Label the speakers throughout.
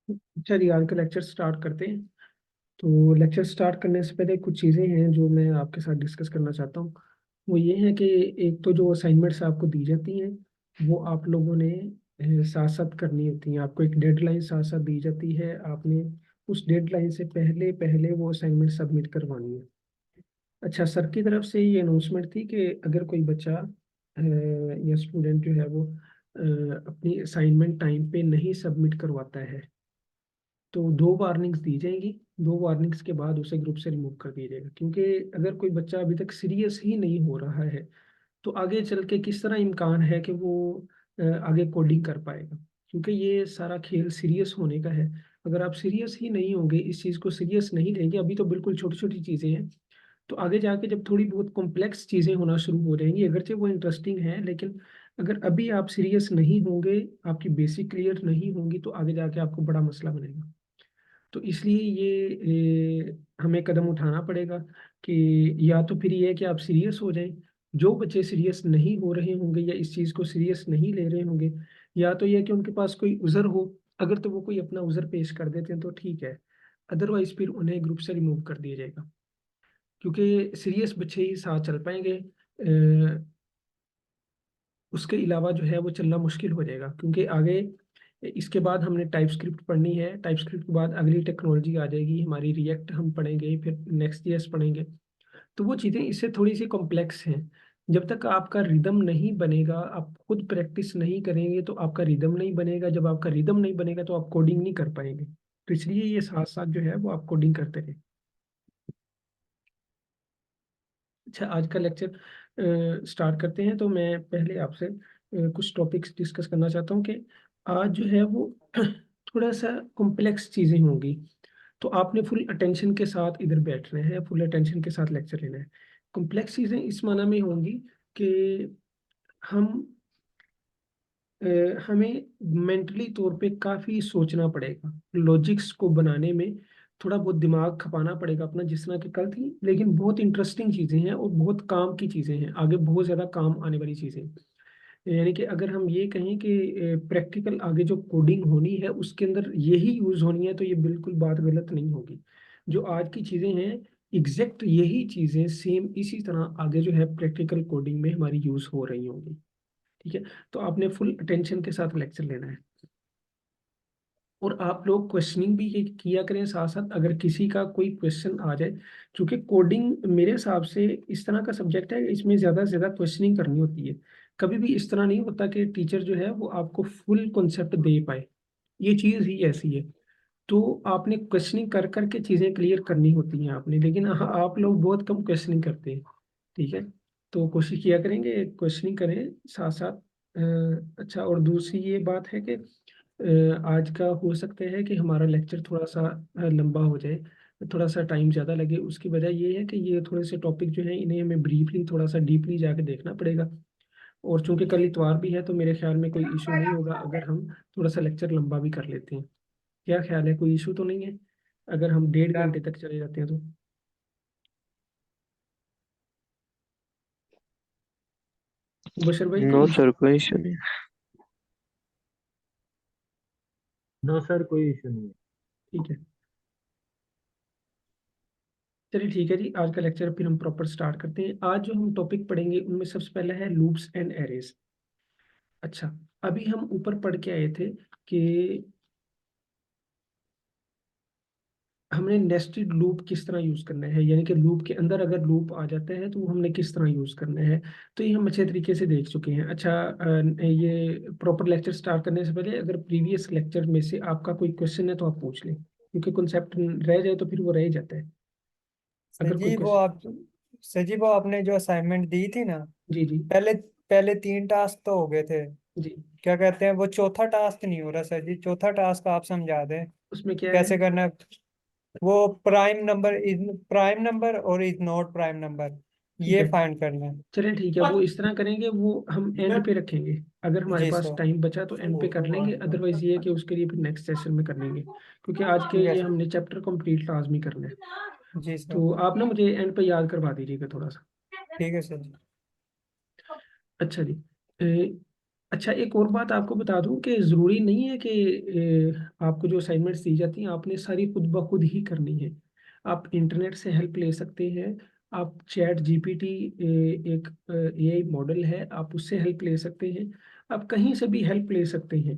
Speaker 1: अच्छा जी, आज का लेक्चर स्टार्ट करते हैं। तो लेक्चर स्टार्ट करने से पहले कुछ चीज़ें हैं जो मैं आपके साथ डिस्कस करना चाहता हूँ। वो ये है कि एक तो जो असाइनमेंट्स आपको दी जाती हैं वो आप लोगों ने साथ साथ करनी होती हैं। आपको एक डेडलाइन साथ साथ दी जाती है, आपने उस डेडलाइन से पहले पहले वो असाइनमेंट सबमिट करवानी है। अच्छा, सर की तरफ से ये अनाउंसमेंट थी कि अगर कोई बच्चा या स्टूडेंट जो है वो अपनी असाइनमेंट टाइम पे नहीं सबमिट करवाता है तो दो वार्निंग्स दी जाएंगी। दो वार्निंग्स के बाद उसे ग्रुप से रिमूव कर दिया जाएगा, क्योंकि अगर कोई बच्चा अभी तक सीरियस ही नहीं हो रहा है तो आगे चल के किस तरह इम्कान है कि वो आगे कोडिंग कर पाएगा। क्योंकि ये सारा खेल सीरियस होने का है। अगर आप सीरियस ही नहीं होंगे, इस चीज़ को सीरियस नहीं लेंगे, अभी तो बिल्कुल छोटी छोटी चीज़ें हैं, तो आगे जाके जब थोड़ी बहुत कॉम्प्लेक्स चीज़ें होना शुरू हो जाएंगी, अगरचे वो इंटरेस्टिंग है, लेकिन अगर अभी आप सीरियस नहीं होंगे, आपकी बेसिक क्लियर नहीं होंगी, तो आगे जाके आपको बड़ा मसला बनेगा। तो इसलिए ये हमें कदम उठाना पड़ेगा कि या तो फिर ये है कि आप सीरियस हो जाएं। जो बच्चे सीरियस नहीं हो रहे होंगे या इस चीज़ को सीरियस नहीं ले रहे होंगे, या तो ये है कि उनके पास कोई उज़र हो, अगर तो वो कोई अपना उज़र पेश कर देते हैं तो ठीक है, अदरवाइज फिर उन्हें ग्रुप से रिमूव कर दिया जाएगा। क्योंकि सीरियस बच्चे ही साथ चल पाएंगे, उसके अलावा जो है वो चलना मुश्किल हो जाएगा। क्योंकि आगे इसके बाद हमने टाइप स्क्रिप्ट पढ़नी है, टाइप स्क्रिप्ट के बाद अगली टेक्नोलॉजी आ जाएगी हमारी, रिएक्ट हम पढ़ेंगे, फिर नेक्स्ट जेएस पढ़ेंगे। तो वो चीज़ें इससे थोड़ी सी कॉम्प्लेक्स हैं। जब तक आपका रिदम नहीं बनेगा, आप खुद प्रैक्टिस नहीं करेंगे तो आपका रिदम नहीं बनेगा, जब आपका रिदम नहीं बनेगा तो आप कोडिंग नहीं कर पाएंगे। तो इसलिए ये साथ साथ जो है वो आप कोडिंग करते रहें। अच्छा, आज का लेक्चर स्टार्ट करते हैं। तो मैं पहले आपसे कुछ टॉपिक्स डिस्कस करना चाहता हूँ कि आज जो है वो थोड़ा सा कॉम्प्लेक्स चीज़ें होंगी। तो आपने फुल अटेंशन के साथ इधर बैठना है, फुल अटेंशन के साथ लेक्चर लेना है। कॉम्प्लेक्स चीज़ें इस माना में होंगी कि हम अ, हमें मेंटली तौर पे काफ़ी सोचना पड़ेगा, लॉजिक्स को बनाने में थोड़ा बहुत दिमाग खपाना पड़ेगा अपना, जिस तरह की कल थी। लेकिन बहुत इंटरेस्टिंग चीज़ें हैं और बहुत काम की चीज़ें हैं, आगे बहुत ज़्यादा काम आने वाली चीज़ें। यानी कि अगर हम ये कहें कि प्रैक्टिकल आगे जो कोडिंग होनी है उसके अंदर यही यूज़ होनी है, तो ये बिल्कुल बात गलत नहीं होगी। जो आज की चीज़ें हैं, एग्जैक्ट यही चीज़ें सेम इसी तरह आगे जो है प्रैक्टिकल कोडिंग में हमारी यूज़ हो रही होंगी। ठीक है, तो आपने फुल अटेंशन के साथ लेक्चर लेना है। और आप लोग क्वेश्चनिंग भी ये किया करें साथ साथ, अगर किसी का कोई क्वेश्चन आ जाए। क्योंकि कोडिंग मेरे हिसाब से इस तरह का सब्जेक्ट है, इसमें ज़्यादा से ज़्यादा क्वेश्चनिंग करनी होती है। कभी भी इस तरह नहीं होता कि टीचर जो है वो आपको फुल कॉन्सेप्ट दे पाए, ये चीज़ ही ऐसी है। तो आपने क्वेश्चनिंग कर करके चीज़ें क्लियर करनी होती हैं आपने, लेकिन आप लोग बहुत कम क्वेश्चनिंग करते हैं। ठीक है, तो कोशिश किया करेंगे क्वेश्चनिंग करें साथ साथ। अच्छा, और दूसरी ये बात है कि आज का हो सकता है कि हमारा लेक्चर थोड़ा सा लंबा हो जाए, थोड़ा सा टाइम ज़्यादा लगे। उसकी वजह ये है कि ये थोड़े से टॉपिक जो हैं इन्हें हमें ब्रीफली थोड़ा सा डीपली जाके देखना पड़ेगा। और चूंकि कल इतवार भी है तो मेरे ख्याल में कोई इशू नहीं होगा अगर हम थोड़ा सा लेक्चर लंबा भी कर लेते हैं। क्या ख्याल है, कोई इशू तो नहीं है अगर हम 1.5 घंटे तक चले जाते हैं तो? बशर भाई,
Speaker 2: नो
Speaker 1: कोई इशू?
Speaker 2: सर, कोई इशू नहीं।
Speaker 3: नो सर, कोई इशू नहीं है।
Speaker 1: ठीक है, चलिए ठीक है जी, आज का लेक्चर फिर हम प्रॉपर स्टार्ट करते हैं। आज जो हम टॉपिक पढ़ेंगे उनमें सबसे पहला है लूप्स एंड एरेज। अच्छा, अभी हम ऊपर पढ़ के आए थे कि हमने नेस्टेड लूप किस तरह यूज करना है, यानी कि लूप के अंदर अगर लूप आ जाता है तो वो हमने किस तरह यूज करना है। तो ये हम अच्छे तरीके से देख चुके हैं। अच्छा, ये प्रॉपर लेक्चर स्टार्ट करने से पहले अगर प्रीवियस लेक्चर में से आपका कोई क्वेश्चन है तो आप पूछ लें, क्योंकि कॉन्सेप्ट रह जाए तो फिर वो रह ही जाता है।
Speaker 3: सर
Speaker 1: अगर कोई
Speaker 3: जी वो
Speaker 1: क्वेश्चन।
Speaker 3: आप सर जी वो आपने जो असाइनमेंट दी थी ना,
Speaker 1: जी जी।
Speaker 3: पहले पहले 3 टास्क तो हो गए थे।
Speaker 1: जी,
Speaker 3: क्या कहते हैं, वो चौथा टास्क नहीं हो रहा सर जी। चौथा टास्क आप समझा दें
Speaker 1: उसमें क्या है?
Speaker 3: कैसे करना है। वो प्राइम नंबर और इज नॉट प्राइम नंबर,
Speaker 1: ठीक
Speaker 3: ये
Speaker 1: है,
Speaker 3: फाइंड करना है।
Speaker 1: चलें ठीक है, वो इस तरह करेंगे, वो हम एंड पे रखेंगे। अगर हमारे
Speaker 3: जी
Speaker 1: पास
Speaker 3: सर।
Speaker 1: टाइम बचा तो एंड पे कर लेंगे, अदरवाइज ये है कि उसके लिए फिर नेक्स्ट सेशन में कर लेंगे, क्योंकि आज के
Speaker 3: ठीक है
Speaker 1: ये
Speaker 3: सर।
Speaker 1: हमने चैप्टर कंप्लीट लाजमी करना है।
Speaker 3: जी सर।
Speaker 1: तो आप ना मुझे एंड पे याद करवा दीजिएगा थोड़ा सा।
Speaker 3: ठीक है सर जी।
Speaker 1: अच्छा जी। अच्छा, एक और बात आपको बता दूं कि ज़रूरी नहीं है कि आपको जो असाइनमेंट्स दी जाती हैं आपने सारी खुद ब खुद ही करनी है। आप इंटरनेट से हेल्प ले सकते हैं। आप चैट जीपीटी, एक एआई मॉडल है, आप उससे हेल्प ले सकते हैं। आप कहीं से भी हेल्प ले सकते हैं।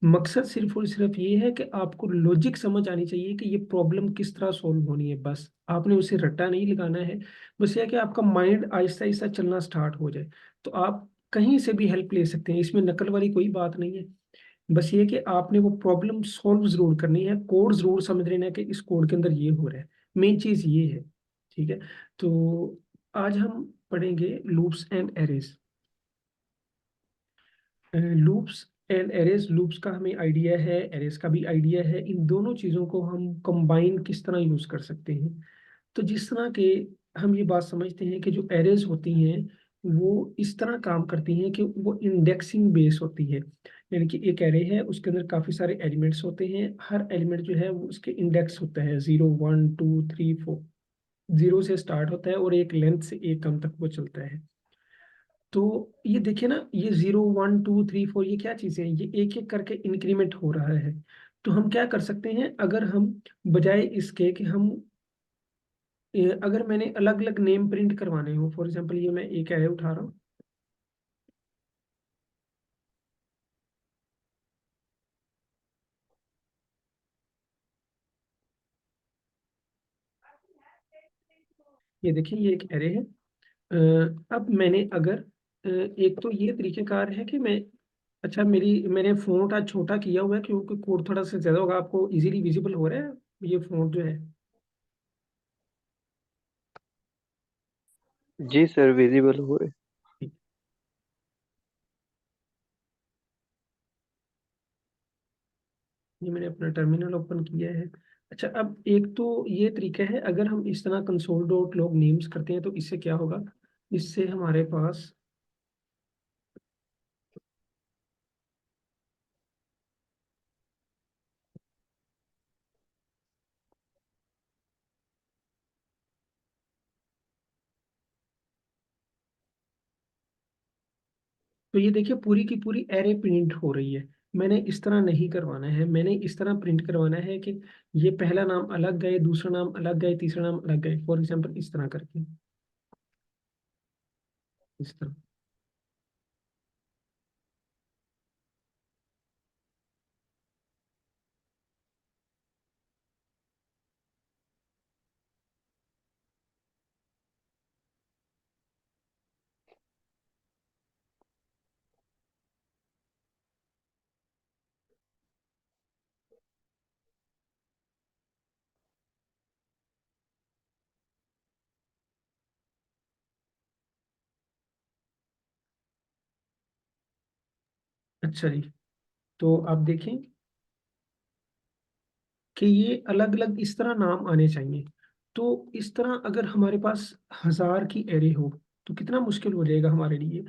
Speaker 1: मकसद सिर्फ और सिर्फ ये है कि आपको लॉजिक समझ आनी चाहिए कि ये प्रॉब्लम किस तरह सॉल्व होनी है। बस आपने उसे रट्टा नहीं लगाना है। बस ये है कि आपका माइंड आहिस्ता आहिस्ता चलना स्टार्ट हो जाए। तो आप कहीं से भी हेल्प ले सकते हैं, इसमें नकल वाली कोई बात नहीं है। बस ये कि आपने वो प्रॉब्लम सॉल्व जरूर करनी है, कोड जरूर समझ लेना है कि इस कोड के अंदर ये हो रहा है। मेन चीज ये है। ठीक है। तो आज हम पढ़ेंगे loops and arrays. Loops and arrays, loops का हमें आइडिया है, एरेज का भी आइडिया है। इन दोनों चीजों को हम कंबाइन किस तरह यूज कर सकते हैं। तो जिस तरह के हम ये बात समझते हैं कि जो एरेज होती हैं वो इस तरह काम करती हैं कि वो इंडेक्सिंग बेस होती है। यानी कि एक एरे है, उसके अंदर काफी सारे एलिमेंट्स होते हैं। हर एलिमेंट जो है वो उसके इंडेक्स होता है, 0 1 2 3 4। जीरो से स्टार्ट होता है और एक लेंथ से एक कम तक वो चलता है। तो ये देखिए ना, ये 0 1 2 3 4 ये क्या चीजें हैं, ये एक एक करके इंक्रीमेंट हो रहा है। तो हम क्या कर सकते हैं, अगर हम बजाय इसके कि हम अगर मैंने अलग अलग नेम प्रिंट करवाने हो, फॉर एग्जांपल ये मैं एक एरे उठा रहा हूँ। ये देखिए, ये एक एरे है। अब मैंने अगर एक तो ये तरीकेकार है कि मैं, अच्छा मैंने फ़ॉन्ट आज छोटा किया हुआ है क्योंकि कोड थोड़ा सा ज़्यादा होगा, आपको इजीली विजिबल हो रहा है ये फ़ॉन्ट जो है।
Speaker 2: जी सर, विजिबल हो रहे।
Speaker 1: ये मैंने अपना टर्मिनल ओपन किया है। अच्छा, अब एक तो ये तरीका है, अगर हम इस तरह कंसोल डॉट लॉग नेम्स करते हैं तो इससे क्या होगा, इससे हमारे पास तो ये देखिए पूरी की पूरी एरे प्रिंट हो रही है। मैंने इस तरह नहीं करवाना है, मैंने इस तरह प्रिंट करवाना है कि ये पहला नाम अलग गए, दूसरा नाम अलग गए, तीसरा नाम अलग गए, फॉर एग्जाम्पल इस तरह करके, इस तरह। अच्छा जी, तो आप देखें कि ये अलग अलग इस तरह नाम आने चाहिए। तो इस तरह अगर हमारे पास 1000 की एरे हो तो कितना मुश्किल हो जाएगा हमारे लिए।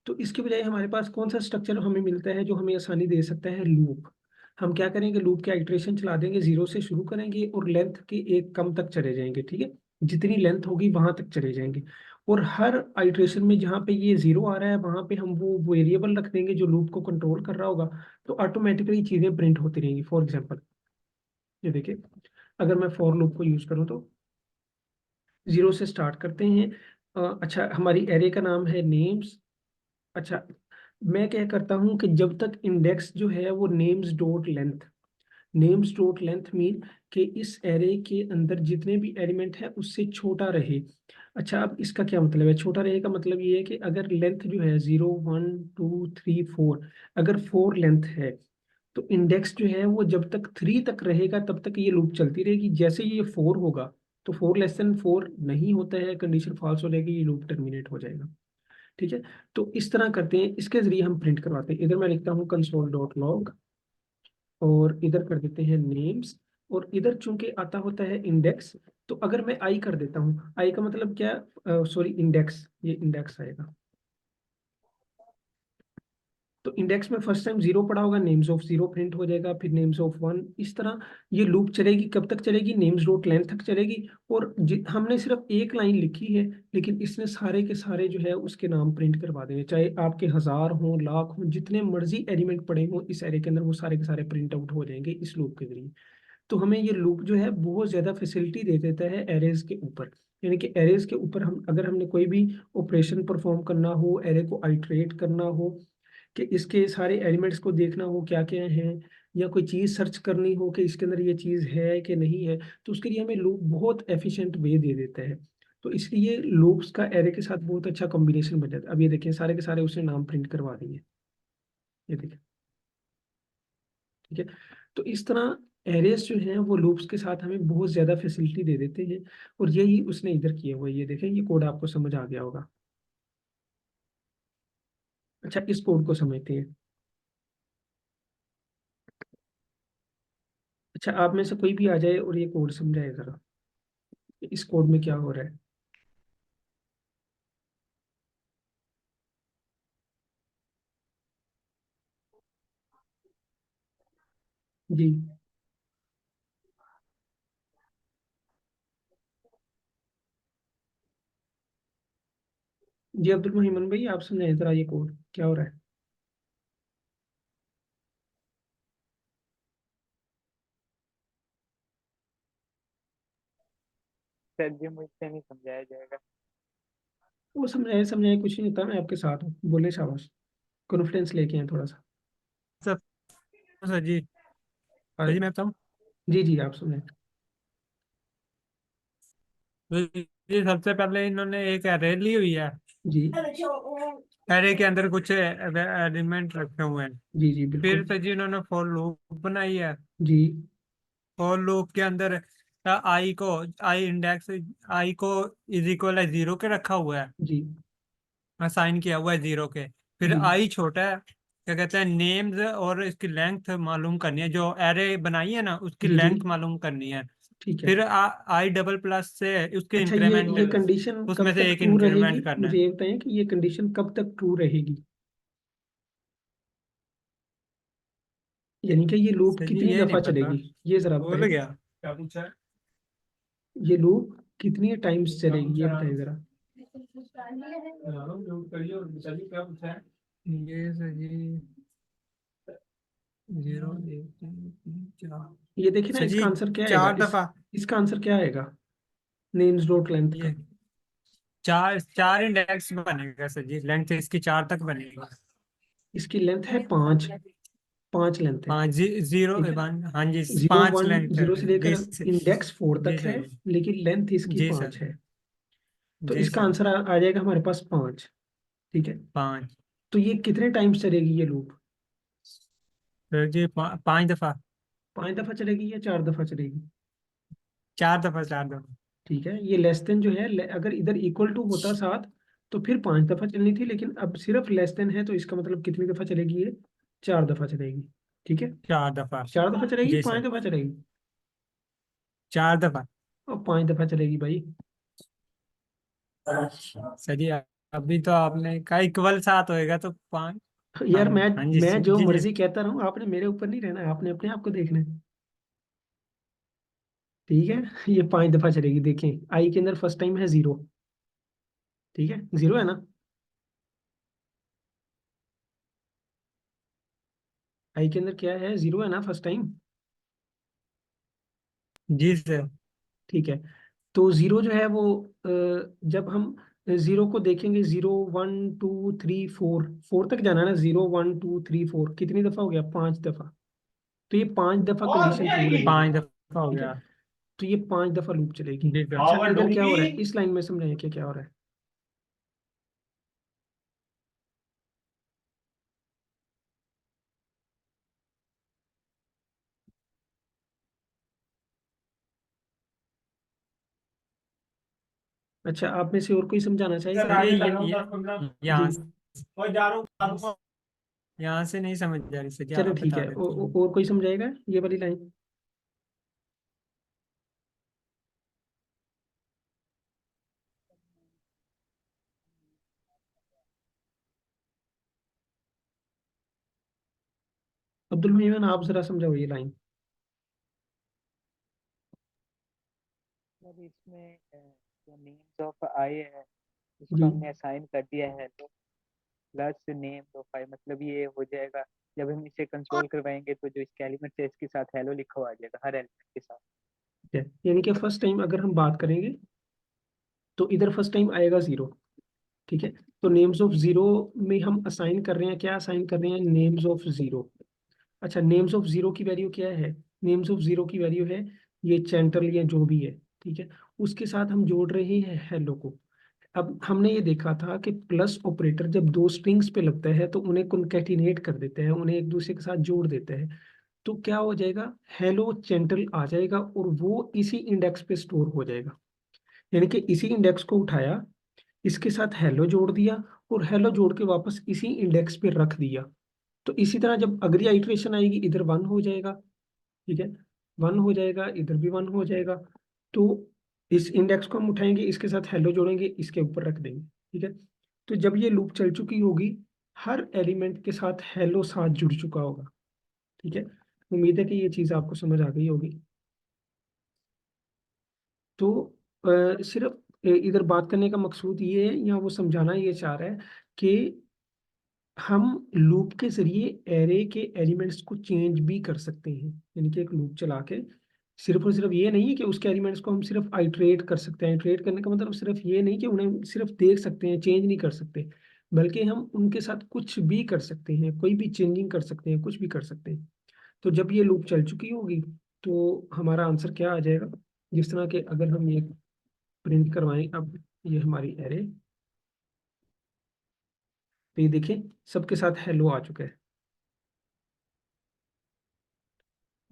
Speaker 1: तो इसके बजाय हमारे पास कौन सा स्ट्रक्चर हमें मिलता है जो हमें आसानी दे सकता है, लूप। हम क्या करेंगे, लूप के आइट्रेशन चला देंगे, जीरो से शुरू करेंगे और लेंथ के एक कम तक चले जाएंगे। ठीक है, जितनी लेंथ होगी वहां तक चले जाएंगे। और हर आइट्रेशन में जहाँ पे ये जीरो आ रहा है वहां पे हम वो वेरिएबल रख देंगे जो लूप को कंट्रोल कर रहा होगा। तो ऑटोमेटिकली चीजें प्रिंट होती रहेंगी। फॉर एग्जाम्पल ये देखिए, अगर मैं फॉर लूप को यूज करूं तो जीरो से स्टार्ट करते हैं। अच्छा, हमारी एरे का नाम है नेम्स। अच्छा, मैं क्या करता हूँ कि जब तक इंडेक्स जो है वो names dot length, names dot length mean कि इस एरे के अंदर जितने भी एलिमेंट है उससे छोटा रहे। अच्छा, अब इसका क्या मतलब है, छोटा रहे का मतलब ये है कि अगर लेंथ जो है 0 1 2 3 4, अगर 4 लेंथ है तो इंडेक्स जो है वो जब तक 3 तक रहेगा तब तक ये लूप चलती रहेगी। जैसे ये 4 होगा तो 4 <4 नहीं होता है, कंडीशन फॉल्स हो जाएगी, ये लूप टर्मिनेट हो जाएगा। ठीक है। तो इस तरह करते हैं, इसके जरिए हम प्रिंट करवाते हैं। इधर मैं लिखता हूँ कंसोल डॉट लॉग और इधर कर देते हैं नेम्स। और इधर चूंकि आता होता है इंडेक्स, तो अगर मैं आई कर देता हूँ, आई का मतलब क्या, सॉरी इंडेक्स, ये इंडेक्स आएगा। तो इंडेक्स में फर्स्ट टाइम जीरो पड़ा होगा, नेम्स ऑफ जीरो प्रिंट हो जाएगा, फिर नेम्स ऑफ वन, इस तरह ये लूप चलेगी। कब तक चलेगी? नेम्स डॉट लेंथ तक चलेगी। और हमने सिर्फ एक लाइन लिखी है, लेकिन इसने सारे के सारे जो है उसके नाम प्रिंट करवा देंगे, चाहे आपके 1000 हो, लाख हो, जितने मर्जी एलिमेंट पड़े हो इस एरे के अंदर, वो सारे के सारे प्रिंट आउट हो जाएंगे इस लूप के जरिए। तो हमें ये लूप जो है बहुत ज्यादा फैसिलिटी दे देता है एरेज के ऊपर। यानी कि एरेज के ऊपर हम अगर हमने कोई भी ऑपरेशन परफॉर्म करना हो, एरे को आइटरेट करना हो, कि इसके सारे एलिमेंट्स को देखना हो क्या क्या हैं, या कोई चीज सर्च करनी हो कि इसके अंदर ये चीज है कि नहीं है, तो उसके लिए हमें लूप बहुत एफिशिएंट वे दे देता है। तो इसलिए लूप्स का एरे के साथ बहुत अच्छा कॉम्बिनेशन बन जाता है। अब ये देखिए सारे के सारे उसने नाम प्रिंट करवा दिए, ये देखिए। ठीक है। तो इस तरह एरेस जो हैं वो लूप्स के साथ हमें बहुत ज्यादा फैसिलिटी दे देते हैं, और यही उसने इधर किया हुआ है। ये देखें, ये कोड आपको समझ आ गया होगा। अच्छा, इस कोड को समझते हैं। अच्छा, आप में से कोई भी आ जाए और ये कोड समझाए जरा, कि इस कोड में क्या हो रहा है। जी जी, अब्दुल मोहिमन भाई आप समझाए जरा ये कोड क्या हो रहा है।
Speaker 2: सर जी मुझसे नहीं समझाया जाएगा।
Speaker 1: वो समझाए समझाए कुछ नहीं होता, मैं आपके साथ हूँ, बोले शाबाश। कॉन्फिडेंस लेके आए थोड़ा सा।
Speaker 3: सर सर जी मैं बताऊँ।
Speaker 1: जी जी, आप सुनाए।
Speaker 3: तो ये सबसे पहले इन्होंने एक array ली हुई है।
Speaker 1: जी
Speaker 3: एरे के अंदर कुछ एलिमेंट रखे हुए हैं।
Speaker 1: जी जी
Speaker 3: फिर
Speaker 1: बिल्कुल।
Speaker 3: तो जी इन्होंने फॉर लूप बनाई है।
Speaker 1: जी
Speaker 3: फॉर लूप के अंदर आई को आई इंडेक्स आई को इज इक्वल है जीरो के रखा हुआ है,
Speaker 1: जी
Speaker 3: असाइन किया हुआ है जीरो के। फिर
Speaker 1: जी
Speaker 3: आई छोटा है, क्या कहते हैं, नेम्स और इसकी लेंथ मालूम करनी है, जो एरे बनाई है ना उसकी
Speaker 1: जी जी
Speaker 3: लेंथ मालूम करनी है।
Speaker 1: ठीक है।
Speaker 3: फिर आई डबल प्लस से उसके
Speaker 1: अच्छा, ये
Speaker 3: इंक्रीमेंट,
Speaker 1: कंडीशन कब
Speaker 3: उसमें से
Speaker 1: तक
Speaker 3: एक
Speaker 1: ट्रू रहेगी?
Speaker 3: इंक्रीमेंट करना
Speaker 1: मुझे
Speaker 3: है।
Speaker 1: ये बताएं कि ये कंडीशन कब तक ट्रू रहेगी, यानी कि ये लूप
Speaker 3: सर जी
Speaker 1: कितनी
Speaker 3: ये नहीं
Speaker 1: दफा
Speaker 3: पता,
Speaker 1: चलेगी, ये जरा
Speaker 3: भूल
Speaker 1: बताएं।
Speaker 3: गया क्या पूछा है।
Speaker 1: ये लूप कितनी टाइम्स चलेगी, ये बताएं जरा।
Speaker 3: ये सर जी जीरो एक तीन तीन चार।
Speaker 1: ये देखिए ना,
Speaker 3: सर
Speaker 1: इसका
Speaker 3: जी
Speaker 1: आंसर क्या आएगा,
Speaker 3: चार
Speaker 1: इस
Speaker 3: दफा।
Speaker 1: इसका आंसर क्या आएगा नेम्स डॉट लेंथ का।
Speaker 3: ये चार चार इंडेक्स बनेगा सर जी, लेंथ इसकी चार तक बनेगा।
Speaker 1: इसकी लेंथ है 5, 5 लेंथ है।
Speaker 3: पाँच जीरो
Speaker 1: ठीक है,
Speaker 3: वन, हाँ जी
Speaker 1: जीरो
Speaker 3: पांच
Speaker 1: वन
Speaker 3: लेंथ
Speaker 1: जीरो से
Speaker 3: है
Speaker 1: लेकर
Speaker 3: जी
Speaker 1: इंडेक्स 4
Speaker 3: जी
Speaker 1: तक है,
Speaker 3: सर जी।
Speaker 1: लेकिन लेंथ इसकी
Speaker 3: जी
Speaker 1: 5
Speaker 3: सर।
Speaker 1: है। तो
Speaker 3: जी
Speaker 1: इसका
Speaker 3: सर।
Speaker 1: आंसर आ जाएगा हमारे पास 5। ठीक है।
Speaker 3: पाँच।
Speaker 1: तो ये कितने टाइम्स चलेगी ये लूप?
Speaker 3: सर जी पांच दफा।
Speaker 1: 5 दफा चलेगी या 4 दफा चलेगी?
Speaker 3: चार दफा, चार दफा।
Speaker 1: ठीक है। ये लेस देन जो है, अगर इधर इक्वल टू होता 7 तो फिर 5 दफा चलनी थी, लेकिन अब सिर्फ लेस देन है, तो इसका मतलब कितनी दफा चलेगी ये? 4 दफा चलेगी। ठीक है।
Speaker 3: चार दफा।
Speaker 1: 4 दफा चलेगी,
Speaker 3: जी
Speaker 1: 5
Speaker 3: सर।
Speaker 1: दफा चलेगी?
Speaker 3: चार दफा।
Speaker 1: और 5 दफा चलेगी भाई।
Speaker 3: सर जी अभी तो आपने कहा इक्वल सात होएगा तो पाँच। हाँ।
Speaker 1: यार मैं
Speaker 3: हाँ जी
Speaker 1: मैं जो
Speaker 3: जी जी।
Speaker 1: मर्जी कहता रहूं, आपने मेरे ऊपर नहीं रहना है, आपने अपने आप को देखना है। ठीक है। ये 5 दफा चलेगी, देखें आई के अंदर फर्स्ट टाइम है जीरो। ठीक है, जीरो है ना? आई के अंदर क्या है, जीरो है ना फर्स्ट टाइम?
Speaker 3: जी सर।
Speaker 1: ठीक है। तो जीरो जो है वो जब हम जीरो को देखेंगे, 0 1 2 3 4, 4 तक जाना है ना, 0 1 2 3 4, कितनी दफा हो गया? 5 दफा। तो ये 5 दफा कंडीशन ट्रू रहेगी।
Speaker 3: पांच दफा हो
Speaker 1: ठीक है।
Speaker 3: गया।
Speaker 1: तो ये 5 दफा लूप चलेगी।
Speaker 3: जी सर।
Speaker 1: अच्छा, इधर क्या हो रहा है, इस लाइन में समझाइए क्या क्या हो रहा है। अच्छा, आप में से और कोई समझाना चाहेगा?
Speaker 3: सर
Speaker 1: जी,
Speaker 3: यहाँ से नहीं समझ जा रही सर जी,
Speaker 1: चलो
Speaker 3: आप
Speaker 1: ठीक
Speaker 3: बता
Speaker 1: है।
Speaker 3: देते हैं।
Speaker 1: और कोई समझाएगा ये वाली लाइन? अब्दुल मेमन आप जरा समझाओ ये लाइन।
Speaker 2: मतलब इसमें जो नेम्स ऑफ आई है
Speaker 1: जी
Speaker 2: उसको हमने असाइन कर दिया है, तो प्लस नेम्स ऑफ आई, मतलब ये हो जाएगा जब हम इसे कंसोल करवाएंगे तो जो इसके एलिमेंट है इसके साथ हेलो लिखा हुआ आ जाएगा हर एलिमेंट के साथ।
Speaker 1: ठीक है, यानी कि फर्स्ट टाइम अगर हम बात करेंगे तो इधर फर्स्ट टाइम आएगा 0। ठीक है, तो नेम्स ऑफ 0 में हम असाइन कर रहे हैं, क्या असाइन कर रहे हैं, नेम्स ऑफ 0। अच्छा, नेम्स ऑफ 0 की वैल्यू क्या है, नेम्स ऑफ 0 की वैल्यू है ये चैंटल या जो भी है। ठीक है, उसके साथ हम जोड़ रहे हैं हेलो को। अब हमने ये देखा था कि प्लस ऑपरेटर जब दो स्ट्रिंग्स पे लगता है तो उन्हें कॉन्कैटिनेट कर देते हैं, उन्हें एक दूसरे के साथ जोड़ देते हैं। तो क्या हो जाएगा, हेलो चैंटल आ जाएगा और वो इसी इंडेक्स पे स्टोर हो जाएगा। यानी कि इसी इंडेक्स को उठाया, इसके साथ हेलो जोड़ दिया और हेलो जोड़ के वापस इसी इंडेक्स पे रख दिया। तो इसी तरह जब अगली आइटरेशन आएगी इधर 1 हो जाएगा। ठीक है, 1 हो जाएगा, इधर भी 1 हो जाएगा। तो इस इंडेक्स को हम उठाएंगे, इसके साथ हेलो जोड़ेंगे, इसके ऊपर रख देंगे। ठीक है, तो जब ये लूप चल चुकी होगी, हर एलिमेंट के साथ हेलो साथ जुड़ चुका होगा। ठीक है, उम्मीद है कि ये चीज़ आपको समझ आ गई होगी। तो सिर्फ इधर बात करने का मकसूद ये है, या वो समझाना ये चाह रहा है कि हम लूप के जरिए एरे के एलिमेंट्स को चेंज भी कर सकते हैं। यानी कि एक लूप चला के सिर्फ और सिर्फ ये नहीं है कि उसके एलिमेंट्स को हम सिर्फ आइटरेट कर सकते हैं। आइटरेट करने का मतलब सिर्फ ये नहीं कि उन्हें सिर्फ देख सकते हैं, चेंज नहीं कर सकते, बल्कि हम उनके साथ कुछ भी कर सकते हैं, कोई भी चेंजिंग कर सकते हैं, कुछ भी कर सकते हैं। तो जब ये लूप चल चुकी होगी तो हमारा आंसर क्या आ जाएगा, जिस तरह के अगर हम ये प्रिंट करवाएं, अब ये हमारी एरे, तो ये देखिए सबके साथ हेलो आ चुका है।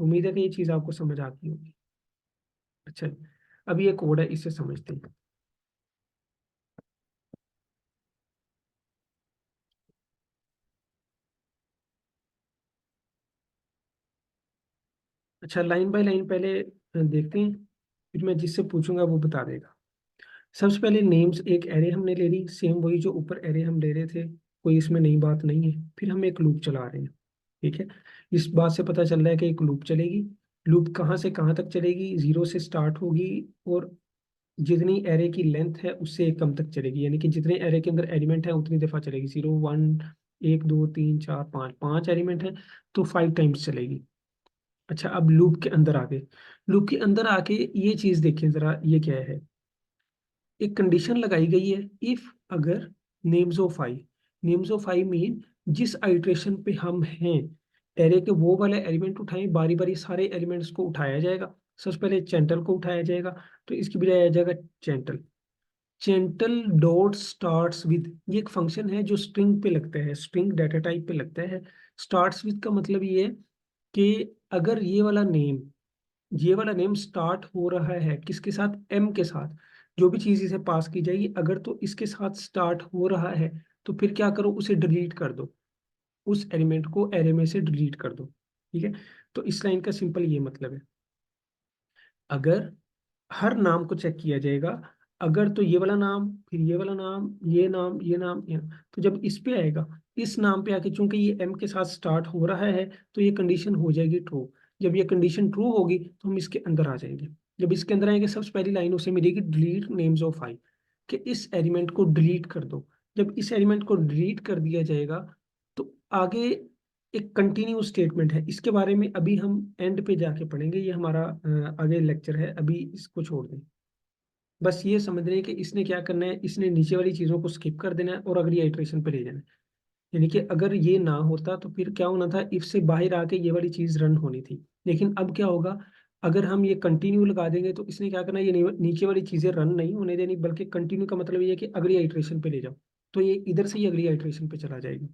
Speaker 1: उम्मीद है कि ये चीज़ आपको समझ आती होगी। अच्छा, अब ये कोड है, इसे समझते हैं। अच्छा, लाइन बाय लाइन पहले देखते हैं, फिर मैं जिससे पूछूंगा वो बता देगा। सबसे पहले नेम्स, एक एरे हमने ले ली, सेम वही जो ऊपर एरे हम ले रहे थे, कोई इसमें नई बात नहीं है। फिर हम एक लूप चला रहे हैं। ठीक है, इस बात से पता चल रहा है कि एक लूप चलेगी। लूप कहाँ से कहाँ तक चलेगी, 0 से स्टार्ट होगी और जितनी एरे की लेंथ है उससे एक कम तक चलेगी। यानी कि जितने एरे के अंदर एलिमेंट है उतनी दफा चलेगी। 0 1 1 2 3 4 5, 5 एलिमेंट है तो 5 टाइम्स चलेगी। अच्छा, अब लूप के अंदर आ गए। लूप के अंदर आके ये चीज देखें जरा, ये क्या है, एक कंडीशन लगाई गई है, इफ अगर names of I, names of I mean जिस आइट्रेशन पे हम हैं, एरे के वो वाले एलिमेंट उठाएं, बारी बारी सारे एलिमेंट्स को उठाया जाएगा। सबसे पहले चैंटल को उठाया जाएगा, तो इसकी बजाय आ जाएगा चैंटल। चैंटल डॉट स्टार्ट्स विद, ये एक फंक्शन है जो स्ट्रिंग पे लगता है, स्ट्रिंग डाटा टाइप पे लगता है। स्टार्ट्स विद का मतलब ये है कि अगर ये वाला नेम स्टार्ट हो रहा है किसके साथ, एम के साथ, जो भी चीज इसे पास की जाएगी अगर तो इसके साथ स्टार्ट हो रहा है, तो फिर क्या करो, उसे डिलीट कर दो, उस एलिमेंट को एरे में से डिलीट कर दो। ठीक है, तो इस लाइन का सिंपल ये मतलब है, अगर हर नाम को चेक किया जाएगा, अगर तो ये वाला नाम, फिर ये वाला नाम, ये नाम, ये नाम, ये नाम, तो जब इस पे आएगा, इस नाम पे आके चूंकि ये एम के साथ स्टार्ट हो रहा है, तो ये कंडीशन हो जाएगी ट्रू। जब ये कंडीशन ट्रू होगी तो हम इसके अंदर आ जाएंगे। जब इसके अंदर आएंगे, सबसे पहली लाइन उसे मिलेगी डिलीट नेम्स ऑफ आई, कि इस एलिमेंट को डिलीट कर दो। जब इस एलिमेंट को डिलीट कर दिया जाएगा तो आगे एक कंटिन्यू स्टेटमेंट है, इसके बारे में अभी हम एंड पे जाके पढ़ेंगे, ये हमारा आगे लेक्चर है, अभी इसको छोड़ दें। बस ये समझ रहे हैं कि इसने क्या करना है, इसने नीचे वाली चीज़ों को स्किप कर देना है और अगली आइटरेशन पे ले जाना है। यानी कि अगर ये ना होता तो फिर क्या होना था, इफ से बाहर आके ये वाली चीज़ रन होनी थी। लेकिन अब क्या होगा, अगर हम ये कंटिन्यू लगा देंगे तो इसने क्या करना है, ये नीचे वाली चीज़ें रन नहीं होने देनी, बल्कि कंटिन्यू का मतलब ये है कि अगली आइटरेशन पे ले जाओ। तो ये इधर से ही अगली आइटरेशन पे चला जाएगा।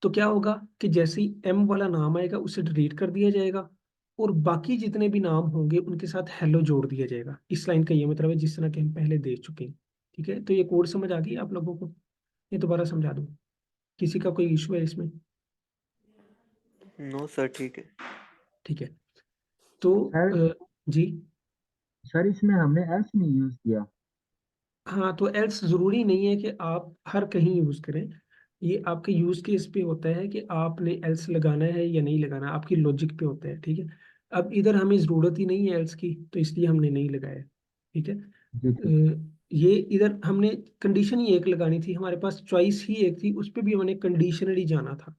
Speaker 1: तो क्या होगा कि जैसे ही एम वाला नाम आएगा उसे डिलीट कर दिया जाएगा और बाकी जितने भी नाम होंगे उनके साथ हेलो जोड़ दिया जाएगा। इस लाइन का ये मतलब है जिस तरह के हम पहले देख चुके हैं। ठीक है, तो ये कोड समझ आ गई आप लोगों को, ये दोबारा समझा दूं, किसी का कोई इशू है इसमें?
Speaker 4: नो सर, ठीक है।
Speaker 1: ठीक है, तो
Speaker 5: सर
Speaker 1: जी
Speaker 5: सर इसमें हमने एल्स नहीं यूज किया।
Speaker 1: हाँ, तो एल्स जरूरी नहीं है कि आप हर कहीं यूज करें। ये आपके यूज केस पे होता है कि आपने एल्स लगाना है या नहीं लगाना, आपकी लॉजिक पे होता है, ठीक है। अब इधर हमें जरूरत ही नहीं है एल्स की, तो इसलिए हमने नहीं लगाया, ठीक है।
Speaker 5: जी सर।
Speaker 1: ये इधर हमने कंडीशन ही एक लगानी थी, हमारे पास चॉइस ही एक थी, उस पर भी हमने कंडीशनली जाना था।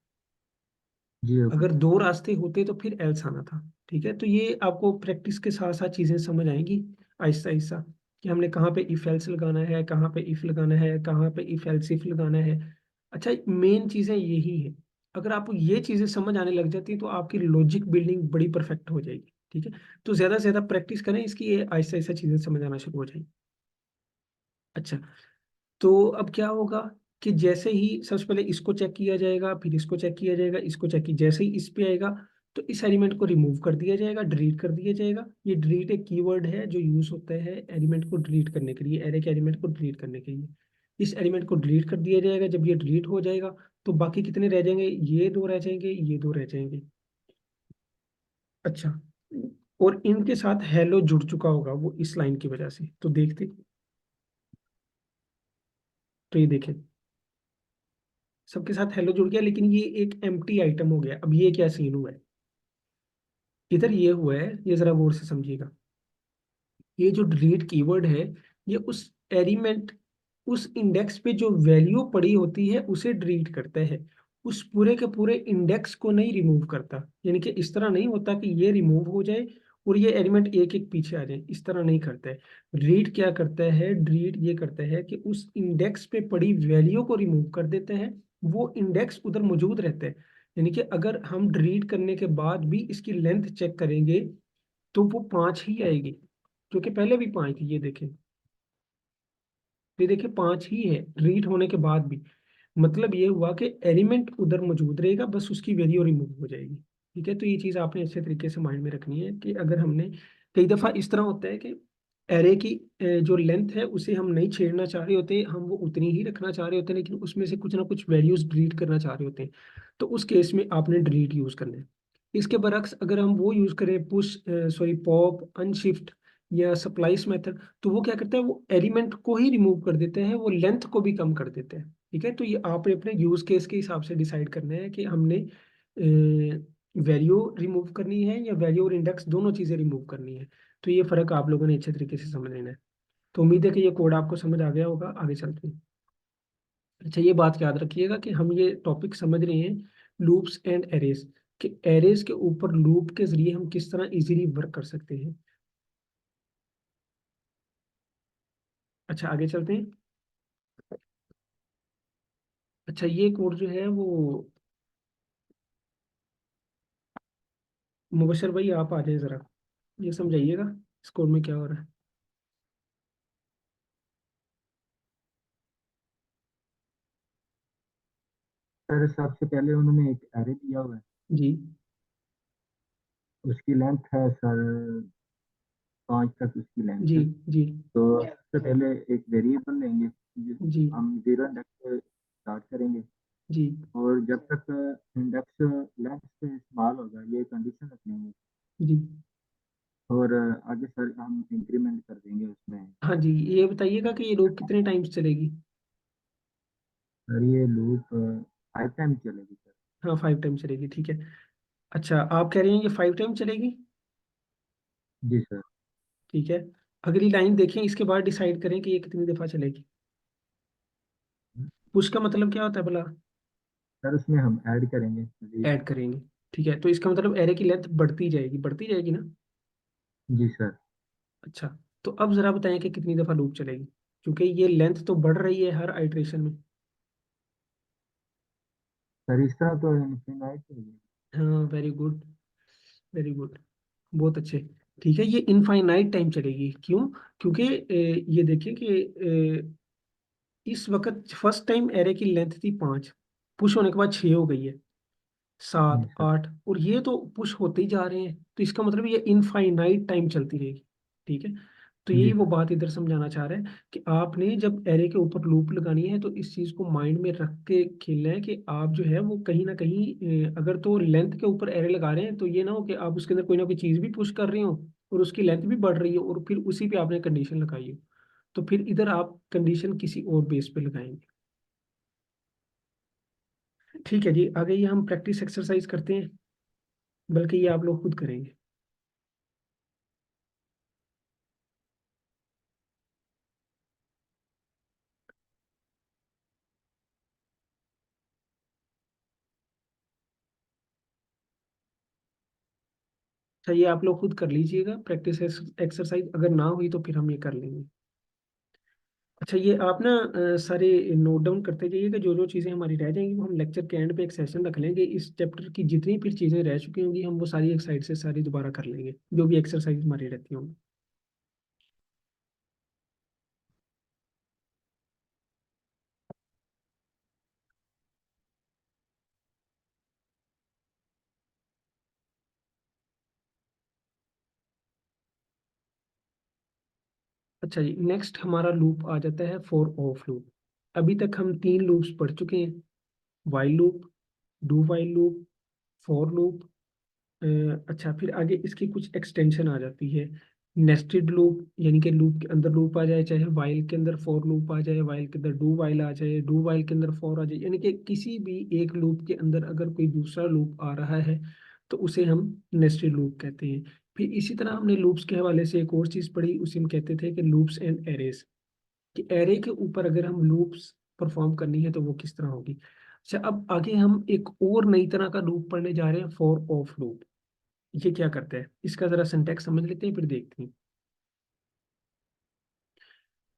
Speaker 5: जी ओके।
Speaker 1: अगर दो रास्ते होते तो फिर एल्स आना था, ठीक है। तो ये आपको प्रैक्टिस के साथ साथ चीजें समझ आएंगी आहिस्ता आहिस्ता, कि हमने कहाँ पे इफ एल्स लगाना है, कहाँ पे इफ लगाना है, कहाँ पे इफ एल्स इफ लगाना है। अच्छा, मेन चीजें यही है। अगर आपको ये चीजें समझ आने लग जाती है तो आपकी लॉजिक बिल्डिंग बड़ी परफेक्ट हो जाएगी, ठीक है। तो ज्यादा से ज्यादा प्रैक्टिस करें इसकी, ये आहिस्ता आहिस्ता चीजें समझ आना शुरू हो जाएंगी। अच्छा, तो अब क्या होगा कि जैसे ही सबसे पहले इसको चेक किया जाएगा, फिर इसको चेक किया जाएगा, इसको चेक किया, जैसे ही इस पे आएगा तो इस एलिमेंट को रिमूव कर दिया जाएगा, डिलीट कर दिया जाएगा। ये डिलीट एक कीवर्ड है जो यूज होता है एलिमेंट को डिलीट करने के लिए, एरे के एलिमेंट को डिलीट करने के लिए। इस एलिमेंट को डिलीट कर दिया जाएगा। जब ये डिलीट हो जाएगा तो बाकी कितने रह जाएंगे, ये दो रह जाएंगे, ये दो रह जाएंगे। अच्छा, और इनके साथ हेलो जुड़ चुका होगा वो इस लाइन की वजह से, तो देखते, तो ये देखें सबके साथ हेलो जुड़ गया, लेकिन ये एक एम्प्टी आइटम हो गया। अब ये क्या सीन हुआ है, इधर ये हुआ है, ये जरा गौर से समझिएगा। ये जो डिलीट कीवर्ड है, ये उस एलिमेंट, उस इंडेक्स पे जो वैल्यू पड़ी होती है उसे डिलीट करता है, उस पूरे के पूरे इंडेक्स को नहीं रिमूव करता। यानी कि इस तरह नहीं होता कि ये रिमूव हो जाए और ये एलिमेंट एक एक पीछे आ जाए, इस तरह नहीं करता है। रीड क्या करता है, रीड ये करता है कि उस इंडेक्स पे पड़ी वैल्यू को रिमूव कर देते हैं, वो इंडेक्स उधर मौजूद रहता है। यानी कि अगर हम डिलीट करने के बाद भी इसकी लेंथ चेक करेंगे तो वो 5 ही आएगी, क्योंकि पहले भी 5 थी। ये देखिए 5 ही है रीड होने के बाद भी। मतलब ये हुआ कि एलिमेंट उधर मौजूद रहेगा, बस उसकी वैल्यू रिमूव हो जाएगी, ठीक है। तो ये चीज़ आपने अच्छे तरीके से माइंड में रखनी है कि अगर हमने, कई दफ़ा इस तरह होता है कि एरे की जो लेंथ है उसे हम नहीं छेड़ना चाह रहे होते, हम वो उतनी ही रखना चाह रहे होते हैं, लेकिन उसमें से कुछ ना कुछ वैल्यूज डिलीट करना चाह रहे होते हैं, तो उस केस में आपने डिलीट यूज करना है। इसके बरक्स अगर हम वो यूज करें, पुश सॉरी पॉप, अनशिफ्ट या सप्लाइस मेथड, तो वो क्या करता है, वो एलिमेंट को ही रिमूव कर देते हैं, वो लेंथ को भी कम कर देते हैं, ठीक है। तो ये आपने अपने यूज केस के हिसाब से डिसाइड करना है कि हमने वैल्यू रिमूव करनी है या वैल्यू और इंडेक्स दोनों चीजें रिमूव करनी है। तो ये फर्क आप लोगों ने अच्छे तरीके से समझ लेना है। तो उम्मीद है कि ये कोड आपको समझ आ गया होगा। आगे चलते हैं। अच्छा, ये बात याद रखिएगा कि हम ये टॉपिक समझ रहे हैं लूप्स एंड एरेज, कि एरेज के ऊपर लूप के जरिए हम किस तरह इजीली वर्क कर सकते हैं। अच्छा, आगे चलते हैं। अच्छा, ये कोड जो है वो, मुबशर भाई आप आ जाए जरा, ये समझाइएगा इस कोड में क्या हो रहा है।
Speaker 5: सर सबसे पहले उन्होंने एक एरे दिया हुआ है,
Speaker 1: जी
Speaker 5: उसकी लेंथ है सर 5 तक उसकी लेंथ
Speaker 1: जी
Speaker 5: है।
Speaker 1: जी
Speaker 5: तो सबसे पहले एक वेरिएबल लेंगे,
Speaker 1: जी
Speaker 5: हम 0 इंडेक्स से स्टार्ट करेंगे,
Speaker 1: जी
Speaker 5: और जब तक इंडेक्स लेंथ से इस्तेमाल होगा ये कंडीशन रख लेंगे,
Speaker 1: जी।
Speaker 5: और आगे सर हम इंक्रीमेंट कर देंगे उसमें।
Speaker 1: हाँ जी, ये बताइएगा कि ये लूप कितने टाइम्स चलेगी।
Speaker 5: सर ये लूप 5 टाइम चलेगी सर।
Speaker 1: हाँ, 5 टाइम चलेगी, ठीक है। अच्छा, आप कह रहे हैं ये 5 टाइम चलेगी,
Speaker 5: जी सर।
Speaker 1: ठीक है। अगली लाइन देखें, इसके बाद डिसाइड करें कि ये कितनी दफा चलेगी। पुश का मतलब क्या होता है भला।
Speaker 5: सर उसमें हम ऐड करेंगे जी।
Speaker 1: ऐड करेंगे, ठीक है। तो इसका मतलब एरे की लेंथ बढ़ती जाएगी, बढ़ती जाएगी ना।
Speaker 5: जी सर।
Speaker 1: अच्छा, तो अब जरा बताएं कि कितनी दफा लूप चलेगी, क्योंकि ये लेंथ तो बढ़ रही है हर आइट्रेशन में।
Speaker 5: सर इस तरह तो इनफिनाइट चलेगी।
Speaker 1: हाँ, वेरी गुड, वेरी गुड, बहुत अच्छे। ठीक है, ये इनफाइनाइट टाइम चलेगी, क्यों, क्योंकि ये देखिए कि इस वक्त फर्स्ट टाइम एरे की लेंथ थी 5, पुश होने के बाद 6 हो गई है,
Speaker 5: जी
Speaker 1: 7,
Speaker 5: सर।
Speaker 1: 8, और ये तो पुश होते ही जा रहे हैं, तो इसका मतलब ये इनफाइनाइट टाइम चलती रहेगी, ठीक है। तो
Speaker 5: जी
Speaker 1: यही वो
Speaker 5: सर।
Speaker 1: बात इधर समझाना चाह रहा है कि आपने जब एरे के ऊपर लूप लगानी है तो इस चीज को माइंड में रख के खेलना है कि आप जो है वो कहीं ना कहीं अगर तो लेंथ के ऊपर एरे लगा रहे हैं तो ये ना हो कि आप उसके अंदर कोई ना कोई चीज भी पुश कर रहे हो और उसकी लेंथ भी बढ़ रही हो और फिर उसी पे आपने कंडीशन लगाई हो, तो फिर इधर आप कंडीशन किसी और बेस पे लगाएंगे। ठीक है जी, आगे ये हम प्रैक्टिस एक्सरसाइज करते हैं, बल्कि ये आप लोग खुद करेंगे। अच्छा, ये आप लोग खुद कर लीजिएगा प्रैक्टिस एक्सरसाइज, अगर ना हुई तो फिर हम ये कर लेंगे। अच्छा, ये आप ना सारे नोट डाउन करते जाइएगा, जो जो चीज़ें हमारी रह जाएंगी वो हम लेक्चर के एंड पे एक सेशन रख लेंगे। इस चैप्टर की जितनी फिर चीज़ें रह चुकी होंगी हम वो सारी एक साइड से सारी दोबारा कर लेंगे, जो भी एक्सरसाइज हमारी रहती होंगी। अच्छा जी, नेक्स्ट हमारा लूप आ जाता है फॉर ऑफ लूप। अभी तक हम 3 लूप्स पढ़ चुके हैं, while loop, do while loop, for loop. अच्छा, फिर आगे इसकी कुछ एक्सटेंशन आ जाती है, नेस्टेड लूप, यानी कि लूप के अंदर लूप आ जाए, चाहे वाइल के अंदर फॉर लूप आ जाए, वाइल के अंदर डू वाइल आ जाए, डू वाइल के अंदर फॉर आ जाए, यानी कि किसी भी एक लूप के अंदर अगर कोई दूसरा लूप आ रहा है तो उसे हम नेस्टेड लूप कहते हैं। फिर इसी तरह हमने लूप्स के हवाले से एक और चीज़ पढ़ी, उसे हम कहते थे कि लूप्स एंड एरेज, कि एरे के ऊपर अगर हम लूप्स परफॉर्म करनी है तो वो किस तरह होगी। अच्छा, अब आगे हम एक और नई तरह का लूप पढ़ने जा रहे हैं, फॉर ऑफ लूप। ये क्या करता है, इसका जरा सिंटैक्स समझ लेते हैं फिर देखते हैं।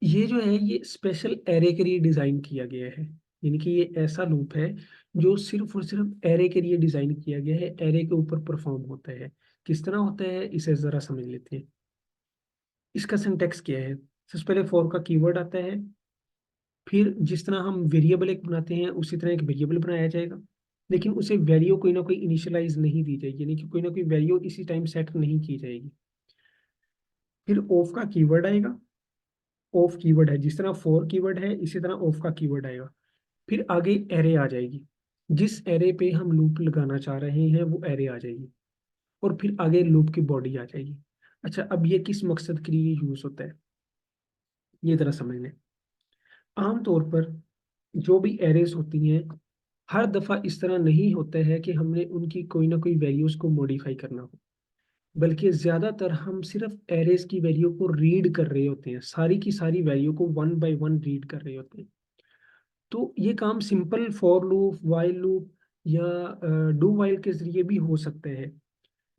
Speaker 1: ये जो है ये स्पेशल एरे के लिए डिजाइन किया गया है, यानी कि ये ऐसा लूप है जो सिर्फ और सिर्फ एरे के लिए डिजाइन किया गया है, एरे के ऊपर परफॉर्म होता है। किस तरह होता है इसे जरा समझ लेते हैं। इसका सिंटैक्स क्या है, सबसे पहले फॉर का कीवर्ड आता है, फिर जिस तरह हम वेरिएबल एक बनाते हैं उसी तरह एक वेरिएबल बनाया जाएगा, लेकिन उसे वैल्यू कोई ना कोई इनिशियलाइज नहीं दी जाएगी, यानी कि कोई ना कोई वैल्यू इसी टाइम सेट नहीं की जाएगी। फिर ऑफ का कीवर्ड आएगा, ऑफ कीवर्ड है, जिस तरह फॉर कीवर्ड है इसी तरह ऑफ का कीवर्ड आएगा। फिर आगे एरे आ जाएगी, जिस एरे पे हम लूप लगाना चाह रहे हैं वो एरे आ जाएगी, और फिर आगे लूप की बॉडी आ जाएगी। अच्छा, अब ये किस मकसद के लिए यूज होता है ये जरा समझ लें। आमतौर पर जो भी एरेज होती हैं हर दफा इस तरह नहीं होता है कि हमने उनकी कोई ना कोई वैल्यूज को मॉडिफाई करना हो, बल्कि ज्यादातर हम सिर्फ एरेज की वैल्यू को रीड कर रहे होते हैं, सारी की सारी वैल्यू को वन बाय वन रीड कर रहे होते हैं। तो ये काम simple for loop, while loop या डू वाइल के जरिए भी हो सकते हैं,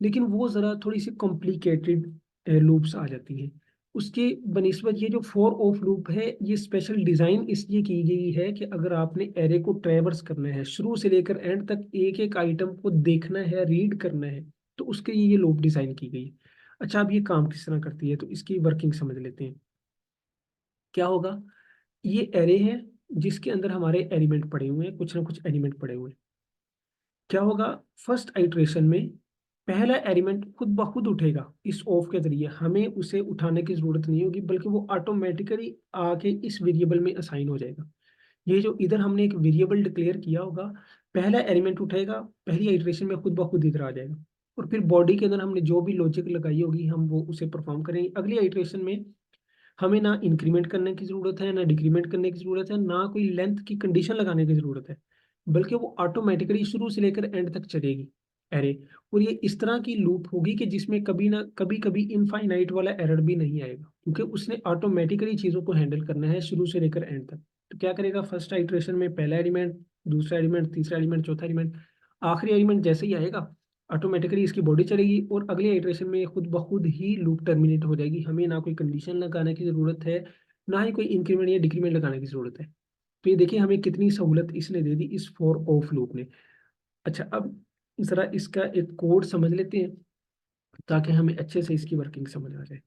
Speaker 1: लेकिन वो ज़रा थोड़ी सी कॉम्प्लिकेटेड लूप्स आ जाती हैं। उसके बनिस्बत ये जो फॉर ऑफ लूप है ये स्पेशल डिज़ाइन इसलिए की गई है कि अगर आपने एरे को ट्रैवर्स करना है, शुरू से लेकर एंड तक एक एक आइटम को देखना है, रीड करना है, तो उसके लिए ये लूप डिज़ाइन की गई है। अच्छा, अब ये काम किस तरह करती है तो इसकी वर्किंग समझ लेते हैं। क्या होगा, ये एरे है जिसके अंदर हमारे एलिमेंट पड़े हुए हैं, कुछ ना कुछ एलिमेंट पड़े हुए हैं। क्या होगा, फर्स्ट आइट्रेशन में पहला एलिमेंट खुद ब खुद उठेगा, इस ऑफ के जरिए हमें उसे उठाने की जरूरत नहीं होगी, बल्कि वो ऑटोमेटिकली आके इस वेरिएबल में असाइन हो जाएगा। ये जो इधर हमने एक वेरिएबल डिक्लेयर किया होगा, पहला एलिमेंट उठेगा, पहली आइट्रेशन में खुद ब खुद इधर आ जाएगा, और फिर बॉडी के अंदर हमने जो भी लॉजिक लगाई होगी हम वो उसे परफॉर्म करेंगे। अगली आइट्रेशन में हमें ना इंक्रीमेंट करने की जरूरत है, ना डिक्रीमेंट करने की जरूरत है, ना कोई लेंथ की कंडीशन लगाने की जरूरत है, बल्कि वो ऑटोमेटिकली शुरू से लेकर एंड तक चलेगी एरे। और ये इस तरह की लूप होगी कि जिसमें कभी ना कभी कभी इनफाइनाइट वाला एरर भी नहीं आएगा, क्योंकि उसने ऑटोमेटिकली चीजों को हैंडल करना है शुरू से लेकर एंड तक। तो क्या करेगा, फर्स्ट आइट्रेशन में पहला एलिमेंट, दूसरा एलिमेंट, तीसरा एलिमेंट, चौथा एलिमेंट, आखिरी एलिमेंट जैसे ही आएगा ऑटोमेटिकली इसकी बॉडी चलेगी, और अगले आइट्रेशन में खुद ब खुद ही लूप टर्मिनेट हो जाएगी, हमें ना कोई कंडीशन लगाने की जरूरत है, ना ही कोई इंक्रीमेंट या डिक्रीमेंट लगाने की जरूरत है। तो ये देखिए हमें कितनी सहूलत इसने दे दी इस फॉर ऑफ लूप ने। अच्छा, अब जरा इसका एक कोड समझ लेते हैं ताकि हमें अच्छे से इसकी वर्किंग समझ आ जाए।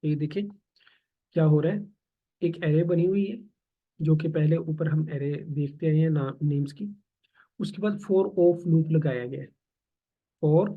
Speaker 1: तो ये देखिए क्या हो रहा है, एक एरे बनी हुई है जो कि पहले ऊपर हम एरे देखते आए हैं नाम नेम्स की, उसके बाद फॉर ऑफ लूप लगाया गया है। और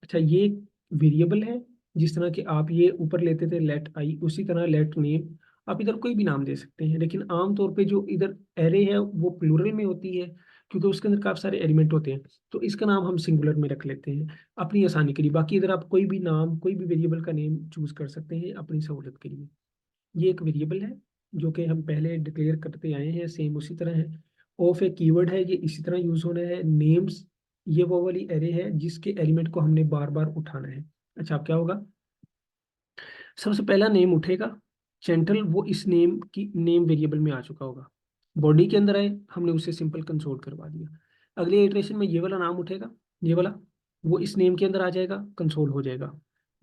Speaker 1: अच्छा, ये वेरिएबल है, जिस तरह कि आप ये ऊपर लेते थे लेट आई, उसी तरह लेट नेम, आप इधर कोई भी नाम दे सकते हैं, लेकिन आमतौर पे जो इधर एरे है वो प्लूरल में होती है, क्योंकि उसके अंदर काफी सारे एलिमेंट होते हैं। तो इसका नाम हम सिंगुलर में रख लेते हैं अपनी आसानी के लिए। बाकी इधर आप कोई भी नाम, कोई भी वेरिएबल का नेम चूज कर सकते हैं अपनी सहूलियत के लिए। ये एक वेरिएबल है जो कि हम पहले डिक्लेयर करते आए हैं, सेम उसी तरह है। ऑफ एक कीवर्ड है, ये इसी तरह यूज होना है। नेम्स, ये वो वाली एरे है जिसके एलिमेंट को हमने बार बार उठाना है। अच्छा, अब क्या होगा, सबसे पहला नेम उठेगा सेंट्रल, वो इस नेम की नेम वेरिएबल में आ चुका होगा। बॉडी के अंदर आए, हमने उसे सिंपल कंसोल करवा दिया। अगले इटरेशन में ये वाला नाम उठेगा, ये वाला, वो इस नेम के अंदर आ जाएगा, कंसोल हो जाएगा।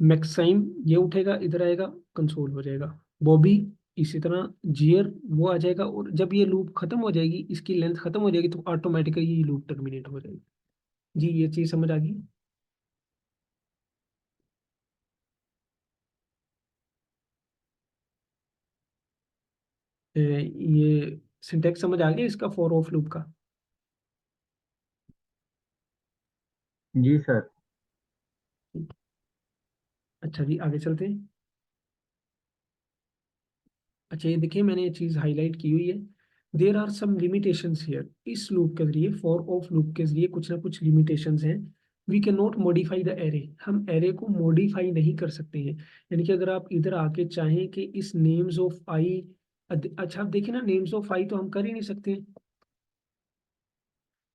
Speaker 1: मैक्साइम ये उठेगा, इधर आएगा, कंसोल हो जाएगा। बॉबी इसी तरह, जियर वो आ जाएगा। और जब ये लूप खत्म हो जाएगी, इसकी लेंथ खत्म हो जाएगी, तो ऑटोमेटिकली ये लूप टर्मिनेट हो जाएगी। जी, ये चीज समझ आ गई। ये सिंटेक्स समझ आ गया इसका, फॉर ऑफ लूप का।
Speaker 5: जी सर।
Speaker 1: अच्छा जी, आगे चलते हैं। अच्छा, ये देखिए मैंने ये चीज हाईलाइट की हुई है। There are some limitations here. इस लूप के जरिए, फॉर ऑफ लूप के जरिए कुछ ना कुछ लिमिटेशंस हैं। We can not modify the array, हम एरे को मॉडिफाई नहीं कर सकते हैं। यानी कि अगर आप इधर आके चाहें कि इस नेम्स ऑफ आई, अच्छा आप देखिए ना, नेम्स ऑफ आई तो हम कर ही नहीं सकते हैं।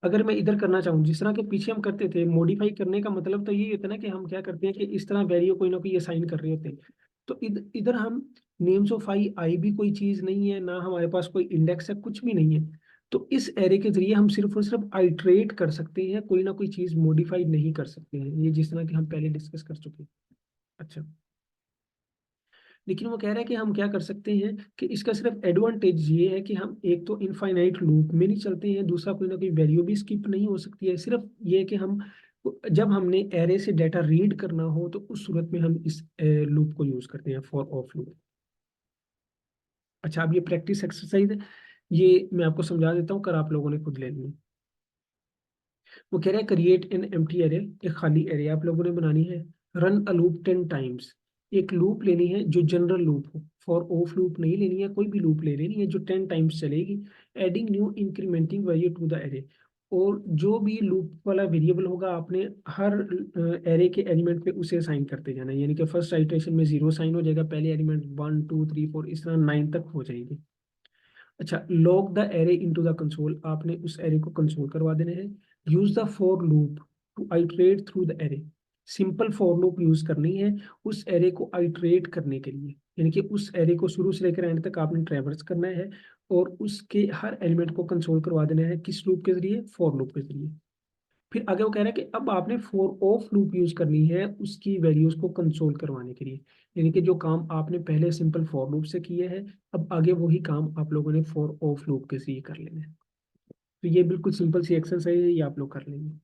Speaker 1: अगर मैं इधर करना चाहूँ, जिस तरह के पीछे हम करते थे, मॉडिफाई करने का मतलब तो ये होता है ना कि हम क्या करते हैं कि इस तरह वैल्यू कोई ना कोई असाइन कर रहे होते हैं। तो इधर हम नेम्स ऑफ आई, आई भी कोई चीज नहीं है ना, हमारे पास कोई इंडेक्स है, कुछ भी नहीं है। तो इस एरे के जरिए हम सिर्फ और सिर्फ आइट्रेट कर सकते हैं, कोई ना कोई चीज मॉडिफाई नहीं कर सकते हैं, ये जिस तरह की हम पहले डिस्कस कर चुके हैं। अच्छा, लेकिन वो कह रहा है कि हम क्या कर सकते हैं कि इसका सिर्फ एडवांटेज ये है कि हम एक तो इनफाइनाइट लूप में नहीं चलते हैं, दूसरा कोई ना कोई वैल्यू भी स्किप नहीं हो सकती है। सिर्फ ये है कि हम जब हमने एरे से डाटा रीड करना हो तो उस सूरत में हम इस लूप को यूज करते हैं, फॉर ऑफ लूप। अच्छा, अब ये प्रैक्टिस एक्सरसाइज है, ये मैं आपको समझा देता हूँ, कर आप लोगों ने खुद लेनी है। वो कह रहा है क्रिएट एन एम्प्टी एरे, एक खाली एरे आप लोगों ने बनानी है। रन अ लूप 10 टाइम्स, एक लूप लेनी है जो जनरल लूप हो, फॉर ऑफ लूप नहीं लेनी है, कोई भी लूप ले लेनी है जो 10 टाइम्स चलेगी। Adding new incrementing value to the array, और जो भी लूप वाला वेरिएबल होगा आपने हर एरे के एलिमेंट पे उसे असाइन करते जाना है। यानी कि फर्स्ट आइटरेशन में 0 साइन हो जाएगा, पहले एलिमेंट 1 2 3 4 इस तरह 9 तक हो जाएंगे। अच्छा, log the array into the console, आपने उस एरे को कंसोल करवा देना है। Use the for loop to iterate through the array, simple for loop use करनी है उस एरे को आइट्रेट करने के लिए। यानी कि उस एरे को शुरू से लेकर एंड तक आपने ट्रेवर्स करना है और उसके हर एलिमेंट को कंसोल करवा देना है। किस लूप के जरिए? फॉर लूप के जरिए। फिर आगे वो कह रहा है कि अब आपने फॉर ऑफ लूप यूज करनी है उसकी वैल्यूज को कंसोल करवाने के लिए। यानी कि जो काम आपने पहले सिंपल फॉर लूप से किया है, अब आगे वही काम आप लोगों ने फॉर ऑफ लूप के जरिए कर लेना है। तो ये बिल्कुल सिंपल सी एक्सरसाइज है, ये आप लोग कर लेंगे।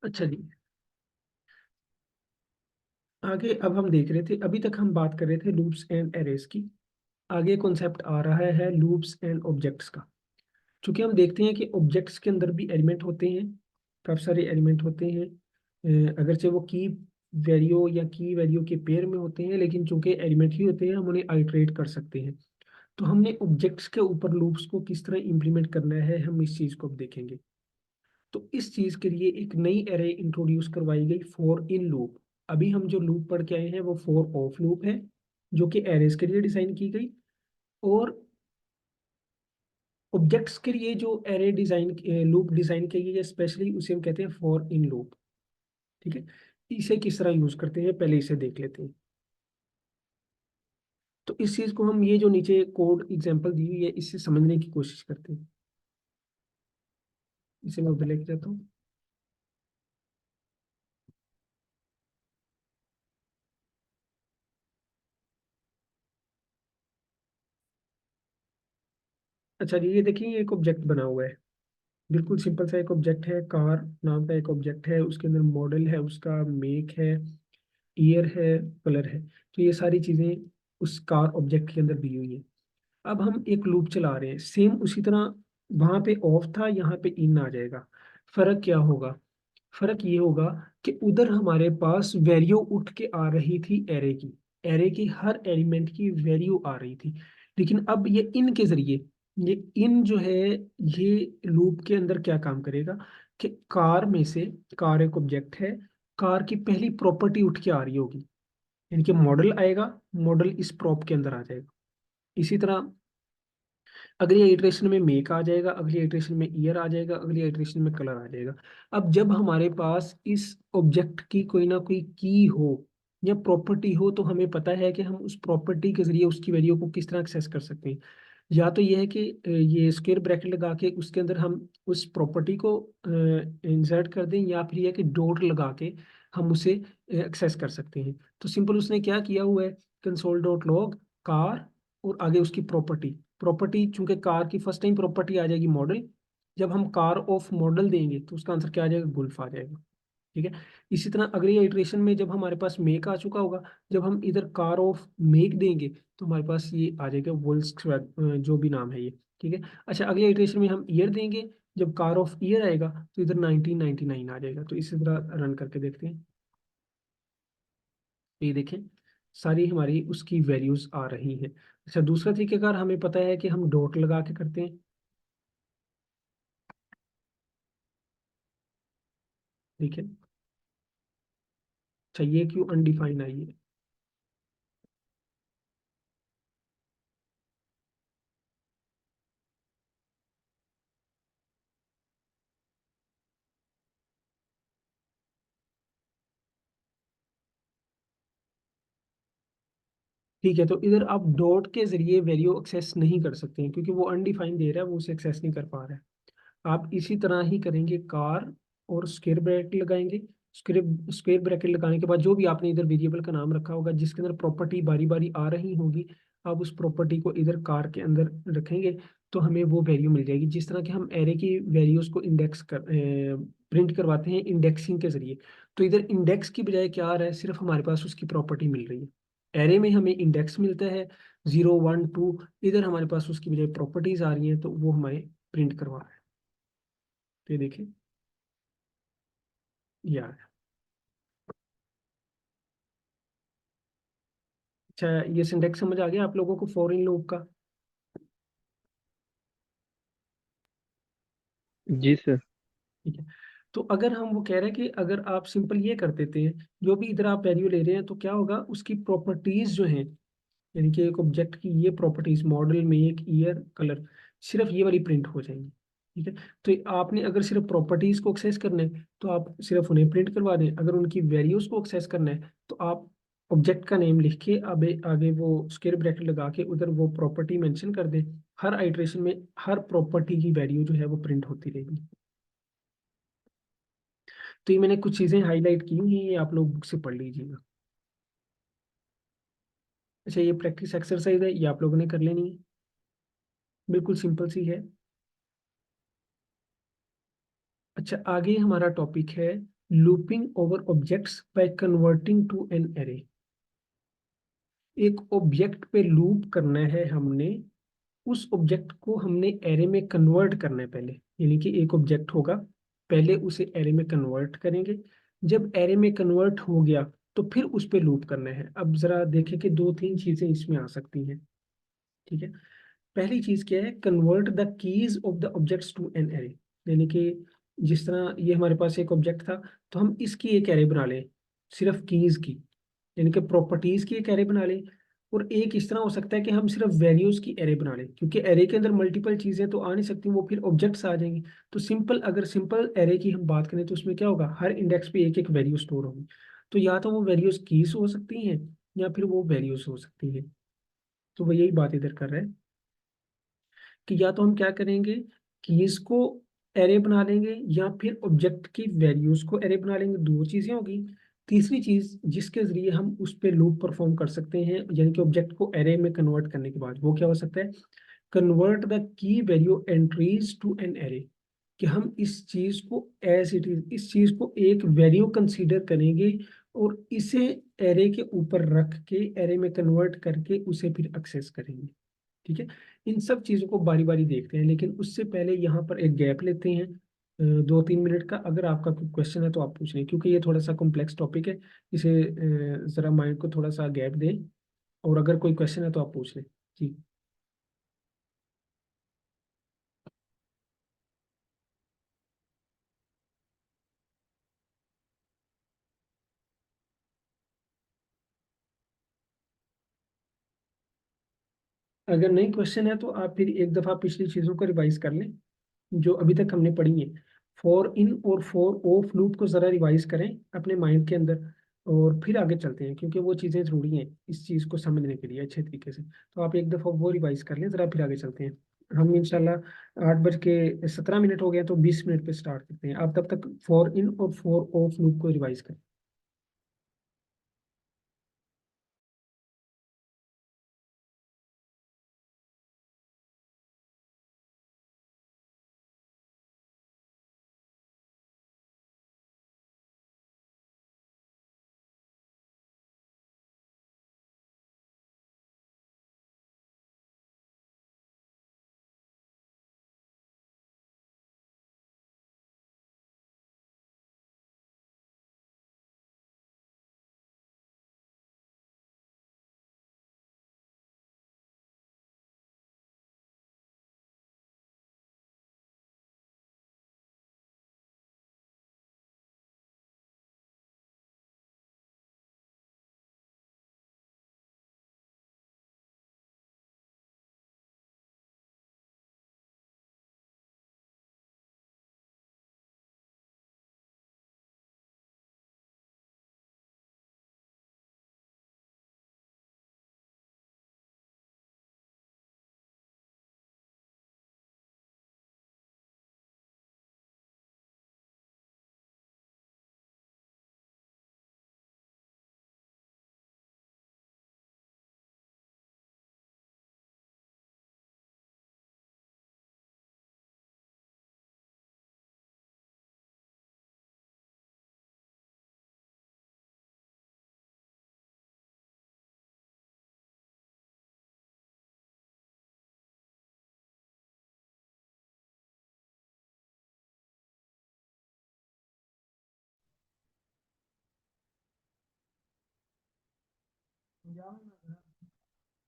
Speaker 1: अच्छा जी, आगे अब हम देख रहे थे, अभी तक हम बात कर रहे थे लूप्स एंड एरेज की। आगे कॉन्सेप्ट आ रहा है लूप्स एंड ऑब्जेक्ट्स का। चूंकि हम देखते हैं कि ऑब्जेक्ट्स के अंदर भी एलिमेंट होते हैं, काफी सारे एलिमेंट होते हैं। अगरचे वो की वैल्यू या की वैल्यू के पेयर में होते हैं, लेकिन चूंकि एलिमेंट ही होते हैं हम उन्हें आइट्रेट कर सकते हैं। तो हमने ऑब्जेक्ट्स के ऊपर लूप्स को किस तरह इंप्लीमेंट करना है, हम इस चीज को अब देखेंगे। तो इस चीज के लिए एक नई एरे इंट्रोड्यूस करवाई गई, फॉर इन लूप। अभी हम जो लूप पढ़ के आए हैं वो फॉर ऑफ लूप है, जो कि एरेज के लिए डिजाइन की गई। और ऑब्जेक्ट्स के लिए जो एरे डिजाइन, लूप डिजाइन की गई है स्पेशली, उसे हम कहते हैं फॉर इन लूप। ठीक है, इसे किस तरह यूज करते हैं पहले इसे देख लेते हैं। तो इस चीज को हम, ये जो नीचे कोड एग्जांपल दी हुई है, इससे समझने की कोशिश करते हैं। इसे मैं उधर लेके जाता हूँ। अच्छा जी, ये देखिए ये एक ऑब्जेक्ट बना हुआ है, बिल्कुल सिंपल सा एक ऑब्जेक्ट है, कार नाम का एक ऑब्जेक्ट है, उसके अंदर मॉडल है, उसका मेक है, ईयर है, कलर है। तो ये सारी चीजें उस कार ऑब्जेक्ट के अंदर दी हुई है। अब हम एक लूप चला रहे हैं, सेम उसी तरह वहां पे ऑफ था, यहाँ पे इन आ जाएगा। फर्क क्या होगा? फर्क ये होगा कि उधर हमारे पास वैल्यू उठ के आ रही थी एरे की, एरे की हर एलिमेंट की वैल्यू आ रही थी। लेकिन अब ये इन के जरिए, ये इन जो है, ये लूप के अंदर क्या काम करेगा कि कार में से, कार एक ऑब्जेक्ट है, कार की पहली प्रॉपर्टी उठ के आ रही होगी, यानी कि मॉडल आएगा, मॉडल इस प्रॉप के अंदर आ जाएगा। इसी तरह अगली इटरेशन में मेक आ जाएगा, अगली इटरेशन में ईयर आ जाएगा, अगली इटरेशन में कलर आ जाएगा। अब जब हमारे पास इस ऑब्जेक्ट की कोई ना कोई की हो या प्रॉपर्टी हो, तो हमें पता है कि हम उस प्रॉपर्टी के जरिए उसकी वैल्यू को किस तरह एक्सेस कर सकते हैं। या तो यह है कि ये स्क्वायर ब्रैकेट लगा के उसके अंदर हम उस प्रॉपर्टी को इंसर्ट कर दें, या फिर यह कि डॉट लगा के हम उसे एक्सेस कर सकते हैं। तो सिंपल उसने क्या किया हुआ है, कंसोल डॉट लॉग कार और आगे उसकी प्रॉपर्टी, प्रॉपर्टी चूंकि कार की फर्स्ट टाइम प्रॉपर्टी आ जाएगी मॉडल, जब हम कार ऑफ मॉडल देंगे तो उसका आंसर क्या आ जाएगा, गुल्फ आ जाएगा। ठीक है। इसी तरह अगली इटरेशन में जब हमारे पास मेक आ चुका होगा, जब हम इधर कार ऑफ मेक देंगे तो हमारे पास ये आ जाएगा वोल्क्सवैगन, जो भी नाम है ये। ठीक है। अच्छा, अगली इटरेशन में हम ईयर देंगे, जब कार ऑफ ईयर आएगा तो इधर 1999 आ जाएगा। तो इसी तरह रन करके देखते हैं। तो ये देखें, सारी हमारी उसकी वैल्यूज आ रही हैं। अच्छा, दूसरा तरीकेकार हमें पता है कि हम डॉट लगा के करते हैं। ठीक है। अच्छा, ये क्यों अनडिफाइन आई है? ठीक है, तो इधर आप डॉट के जरिए वैल्यू एक्सेस नहीं कर सकते हैं, क्योंकि वो अनडिफाइन दे रहा है, वो उसे एक्सेस नहीं कर पा रहा है। आप इसी तरह ही करेंगे, कार और स्क्वायर ब्रैकेट लगाएंगे। स्क्वायर स्क्वायर ब्रैकेट लगाने के बाद जो भी आपने इधर वेरिएबल का नाम रखा होगा, जिसके अंदर प्रॉपर्टी बारी बारी आ रही होगी, आप उस प्रॉपर्टी को इधर कार के अंदर रखेंगे, तो हमें वो वैल्यू मिल जाएगी। जिस तरह के हम एरे की वैल्यूज को इंडेक्स कर प्रिंट करवाते हैं इंडेक्सिंग के जरिए, तो इधर इंडेक्स की बजाय क्या आ रहा है, सिर्फ हमारे पास उसकी प्रॉपर्टी मिल रही है। एरे में हमें इंडेक्स मिलता है 0 1 2, इधर हमारे पास उसकी बजाय प्रॉपर्टीज आ रही हैं, तो वो हमें प्रिंट करवा रहा है। तो ये देखिए, यार। अच्छा, ये सिंटेक्स समझ आ गया आप लोगों को फॉर इन लूप का?
Speaker 2: जी सर।
Speaker 1: ठीक है। तो अगर हम वो कह रहे हैं कि अगर आप सिंपल ये कर देते हैं, जो भी इधर आप वैल्यू ले रहे हैं, तो क्या होगा, उसकी प्रॉपर्टीज जो हैं, यानी कि एक ऑब्जेक्ट की ये प्रॉपर्टीज, मॉडल में एक ईयर कलर, सिर्फ ये वाली प्रिंट हो जाएंगी। ठीक है। तो आपने अगर सिर्फ प्रॉपर्टीज को एक्सेस करना है, तो आप सिर्फ उन्हें प्रिंट करवा दें। अगर उनकी वैल्यूज को एक्सेस करना है, तो आप ऑब्जेक्ट का नेम लिख के आगे आगे वो स्क्वायर ब्रैकेट लगा के उधर वो प्रॉपर्टी मेंशन कर दें। हर आइटरेशन में हर प्रॉपर्टी की वैल्यू जो है वो प्रिंट होती रहेगी। तो ये मैंने कुछ चीजें हाईलाइट की हुई हैं, ये आप लोग बुक से पढ़ लीजिएगा। अच्छा, ये प्रैक्टिस एक्सरसाइज है, ये आप लोगों ने कर लेनी है, बिल्कुल सिंपल सी है। अच्छा, आगे हमारा टॉपिक है looping over objects by converting to an array. एक ऑब्जेक्ट पे लूप करना है हमने, उस ऑब्जेक्ट को हमने एरे में कन्वर्ट करना है पहले, यानी कि एक ऑब्जेक्ट होगा, पहले उसे एरे में कन्वर्ट करेंगे। जब एरे में कन्वर्ट हो गया, तो फिर उस पे लूप करना है। अब जरा देखें कि दो तीन चीजें इसमें आ सकती हैं। ठीक है। पहली चीज क्या है, convert the keys of the objects to an array, यानी कि जिस तरह ये हमारे पास एक ऑब्जेक्ट था, तो हम इसकी एक एरे बना लें, सिर्फ कीज की, यानी कि प्रॉपर्टीज की एक एरे बना लें। और एक इस तरह हो सकता है कि हम सिर्फ वैल्यूज की एरे बना लें, क्योंकि एरे के अंदर मल्टीपल चीजें तो आ नहीं सकती, वो फिर ऑब्जेक्ट्स आ जाएंगी। तो सिंपल, अगर सिंपल एरे की हम बात करें, तो उसमें क्या होगा, हर इंडेक्स पे एक एक वैल्यू स्टोर होगी। तो या तो वो वैल्यूज कीज हो सकती हैं, या फिर वो वैल्यूज हो सकती हैं। तो वो यही बात इधर कर रहे हैं कि या तो हम क्या करेंगे, कीज को एरे बना लेंगे या फिर ऑब्जेक्ट की वैल्यूज को एरे बना लेंगे, दो चीजें होगी। तीसरी चीज जिसके जरिए हम उस पे लूप परफॉर्म कर सकते हैं, यानी कि ऑब्जेक्ट को एरे में कन्वर्ट करने के बाद, वो क्या हो सकता है, convert the key value entries to an array. कि हम इस चीज को एज इट इज, इस चीज को एक वैल्यू कंसीडर करेंगे और इसे एरे के ऊपर रख के एरे में कन्वर्ट करके उसे फिर एक्सेस करेंगे। ठीक है, इन सब चीजों को बारी बारी देखते हैं, लेकिन उससे पहले यहाँ पर एक गैप लेते हैं 2-3 मिनट का। अगर आपका कोई क्वेश्चन है तो आप पूछ लें, क्योंकि ये थोड़ा सा कॉम्प्लेक्स टॉपिक है, इसे जरा माइंड को थोड़ा सा गैप दें, और अगर कोई क्वेश्चन है तो आप पूछ लें। जी। अगर नहीं क्वेश्चन है तो आप फिर एक दफा पिछली चीजों को रिवाइज कर लें जो अभी तक हमने पढ़ी है। फॉर इन और फॉर ऑफ लूप को जरा रिवाइज करें अपने माइंड के अंदर, और फिर आगे चलते हैं, क्योंकि वो चीजें जरूरी हैं इस चीज को समझने के लिए अच्छे तरीके से। तो आप एक दफा वो रिवाइज कर लें जरा, फिर आगे चलते हैं। हम इंशाल्लाह 8:17 हो गए, तो 20 मिनट पे स्टार्ट करते हैं। आप तब तक फॉर इन और फॉर ऑफ लूप को रिवाइज करें।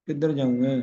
Speaker 5: किधर जाऊंगा?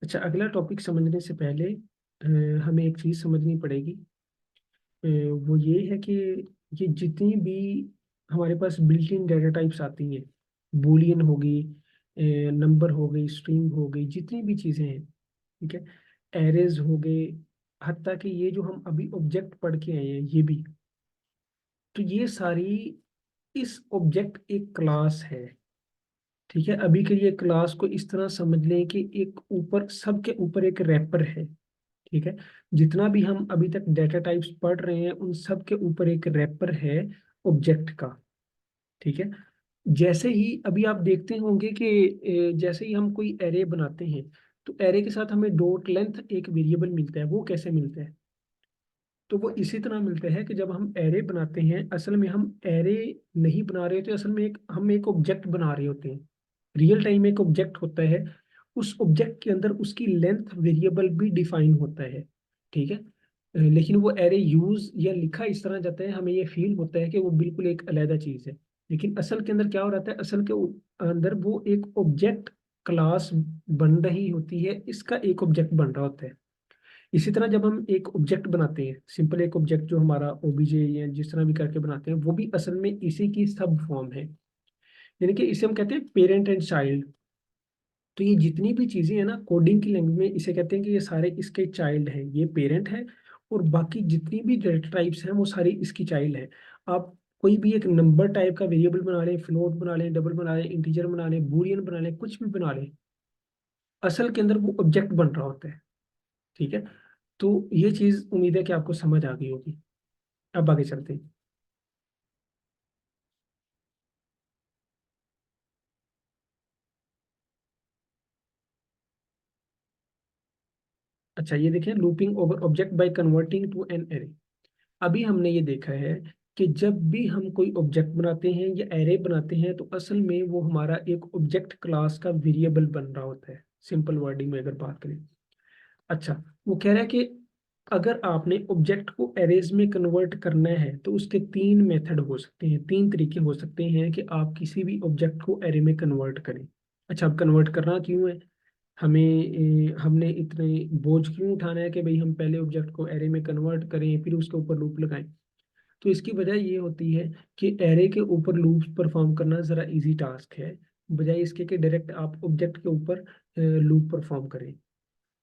Speaker 1: अच्छा, अगला टॉपिक समझने से पहले हमें एक चीज समझनी पड़ेगी। वो ये है कि ये जितनी भी हमारे पास बिल्ट इन डाटा टाइप्स आती हैं, बूलियन होगी, नंबर हो गई, स्ट्रिंग हो गई, जितनी भी चीज़ें हैं, ठीक है, एरेज हो गए, हत्ता कि ये जो हम अभी ऑब्जेक्ट पढ़ के आए हैं ये भी, तो ये सारी इस ऑब्जेक्ट एक क्लास है। ठीक है, अभी के लिए क्लास को इस तरह समझ लें कि एक ऊपर, सबके ऊपर एक रैपर है। ठीक है, जितना भी हम अभी तक डेटा टाइप्स पढ़ रहे हैं उन सब के ऊपर एक रैपर है ऑब्जेक्ट का। ठीक है, जैसे ही अभी आप देखते होंगे कि जैसे ही हम कोई एरे बनाते हैं तो एरे के साथ हमें डॉट लेंथ एक वेरिएबल मिलता है। वो कैसे मिलता है? तो वो इसी तरह मिलता है कि जब हम एरे बनाते हैं, असल में हम एरे नहीं बना रहे होते, असल में हम एक ऑब्जेक्ट बना रहे होते हैं। रियल टाइम एक ऑब्जेक्ट होता है, उस ऑब्जेक्ट के अंदर उसकी लेंथ वेरिएबल भी डिफाइन होता है। ठीक है, लेकिन वो एरे यूज या लिखा इस तरह जाता है, हमें ये फील होता है कि वो बिल्कुल एक अलग चीज है। लेकिन असल के अंदर क्या हो रहा है, असल के अंदर वो एक ऑब्जेक्ट क्लास बन रही होती है, इसका एक ऑब्जेक्ट बन रहा होता है। इसी तरह जब हम एक ऑब्जेक्ट बनाते हैं, सिंपल एक ऑब्जेक्ट जो हमारा ओबीजे या जिस तरह भी करके बनाते हैं, वो भी असल में इसी की सब फॉर्म है। यानी कि इसे हम कहते हैं पेरेंट एंड चाइल्ड। तो ये जितनी भी चीजें हैं ना, कोडिंग की लैंग्वेज में इसे कहते हैं कि ये सारे इसके चाइल्ड हैं। ये पेरेंट है और बाकी जितनी भी डेटा टाइप्स हैं वो सारी इसकी चाइल्ड है। आप कोई भी एक नंबर टाइप का वेरिएबल बना लें, फ्लोट बना लें, डबल बना लें, इंटीजर बना लें, बूलियन बना लें, कुछ भी बना लें, असल के अंदर वो ऑब्जेक्ट बन रहा होता है। ठीक है, तो ये चीज उम्मीद है कि आपको समझ आ गई होगी। अब आगे चलते हैं। अच्छा, ये देखें, looping over object by converting to an array. अभी हमने ये देखा है कि जब भी हम कोई ऑब्जेक्ट बनाते हैं या एरे बनाते हैं तो असल में वो हमारा एक ऑब्जेक्ट क्लास का वेरिएबल बन रहा होता है, सिंपल वर्डिंग में अगर बात करें। अच्छा, वो कह रहा है कि अगर आपने ऑब्जेक्ट को एरेज में कन्वर्ट करना है तो उसके तीन मेथड हो सकते हैं, तीन तरीके हो सकते हैं कि आप किसी भी ऑब्जेक्ट को एरे में कन्वर्ट करें। अच्छा, अब कन्वर्ट करना क्यों है, हमें हमने इतने बोझ क्यों उठाना है कि भाई हम पहले ऑब्जेक्ट को एरे में कन्वर्ट करें फिर उसके ऊपर लूप लगाएं? तो इसकी वजह ये होती है कि एरे के ऊपर लूप्स परफॉर्म करना ज़रा इजी टास्क है, बजाय इसके कि डायरेक्ट आप ऑब्जेक्ट के ऊपर लूप परफॉर्म करें।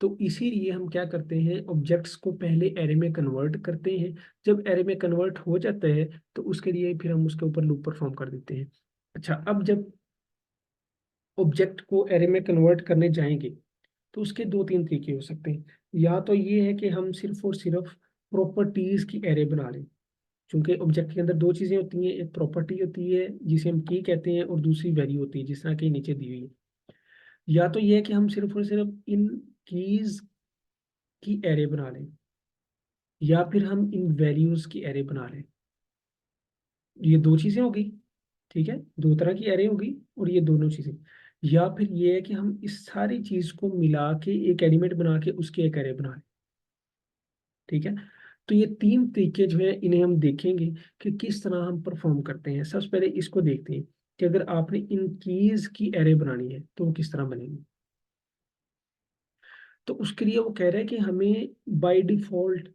Speaker 1: तो इसीलिए हम क्या करते हैं, ऑब्जेक्ट्स को पहले एरे में कन्वर्ट करते हैं। जब एरे में कन्वर्ट हो जाता है तो उसके लिए फिर हम उसके ऊपर लूप परफॉर्म कर देते हैं। अच्छा, अब जब ऑब्जेक्ट को एरे में कन्वर्ट करने जाएंगे तो उसके दो तीन तरीके हो सकते हैं। या तो ये है कि हम सिर्फ और सिर्फ प्रॉपर्टीज की एरे बना लें, क्योंकि ऑब्जेक्ट के अंदर दो चीजें होती हैं, एक प्रॉपर्टी होती है जिसे हम की कहते हैं और दूसरी वैल्यू होती है जिस तरह की नीचे दी हुई है। या तो ये है कि हम सिर्फ और सिर्फ इन कीज की एरे बना लें, या फिर हम इन वैल्यूज की एरे बना लें। ये दो चीजें होगी। ठीक है, दो तरह की एरे होगी और ये दोनों चीजें। या फिर ये है कि हम इस सारी चीज को मिला के एक एलिमेंट बना के उसके एक एरे बना लें। ठीक है, तो ये तीन तरीके जो है इन्हें हम देखेंगे कि किस तरह हम परफॉर्म करते हैं। सबसे पहले इसको देखते हैं कि अगर आपने इन कीज की एरे बनानी है तो वो किस तरह बनेगी। तो उसके लिए वो कह रहे हैं कि हमें बाय डिफॉल्ट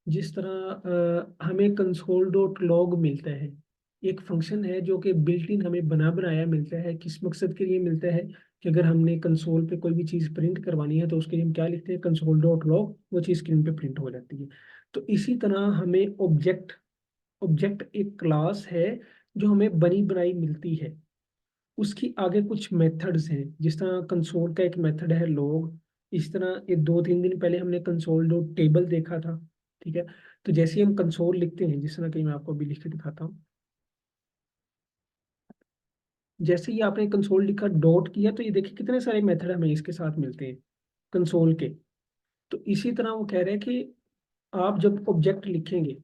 Speaker 1: जिस तरह हमें कंसोल डॉट लॉग मिलता है, एक फंक्शन है जो कि बिल्ट इन हमें बना बनाया मिलता है। किस मकसद के लिए मिलता है कि अगर हमने कंसोल पे कोई भी चीज़ प्रिंट करवानी है तो उसके लिए हम क्या लिखते हैं, कंसोल डॉट लॉग, वो चीज़ स्क्रीन पे प्रिंट हो जाती है। तो इसी तरह हमें ऑब्जेक्ट ऑब्जेक्ट एक क्लास है जो हमें बनी बनाई मिलती है। उसकी आगे कुछ मेथड्स हैं, जिस तरह कंसोल का एक मेथड है लॉग। इस तरह ये दो तीन दिन पहले हमने कंसोल डॉट टेबल देखा था। ठीक है, तो जैसे ही हम कंसोल लिखते हैं, जिस तरह कि मैं आपको अभी लिख के दिखाता हूँ, जैसे ही आपने कंसोल लिखा, डॉट किया, तो ये देखिए कितने सारे मेथड हमें इसके साथ मिलते हैं कंसोल के। तो इसी तरह वो कह रहे हैं कि आप जब ऑब्जेक्ट लिखेंगे,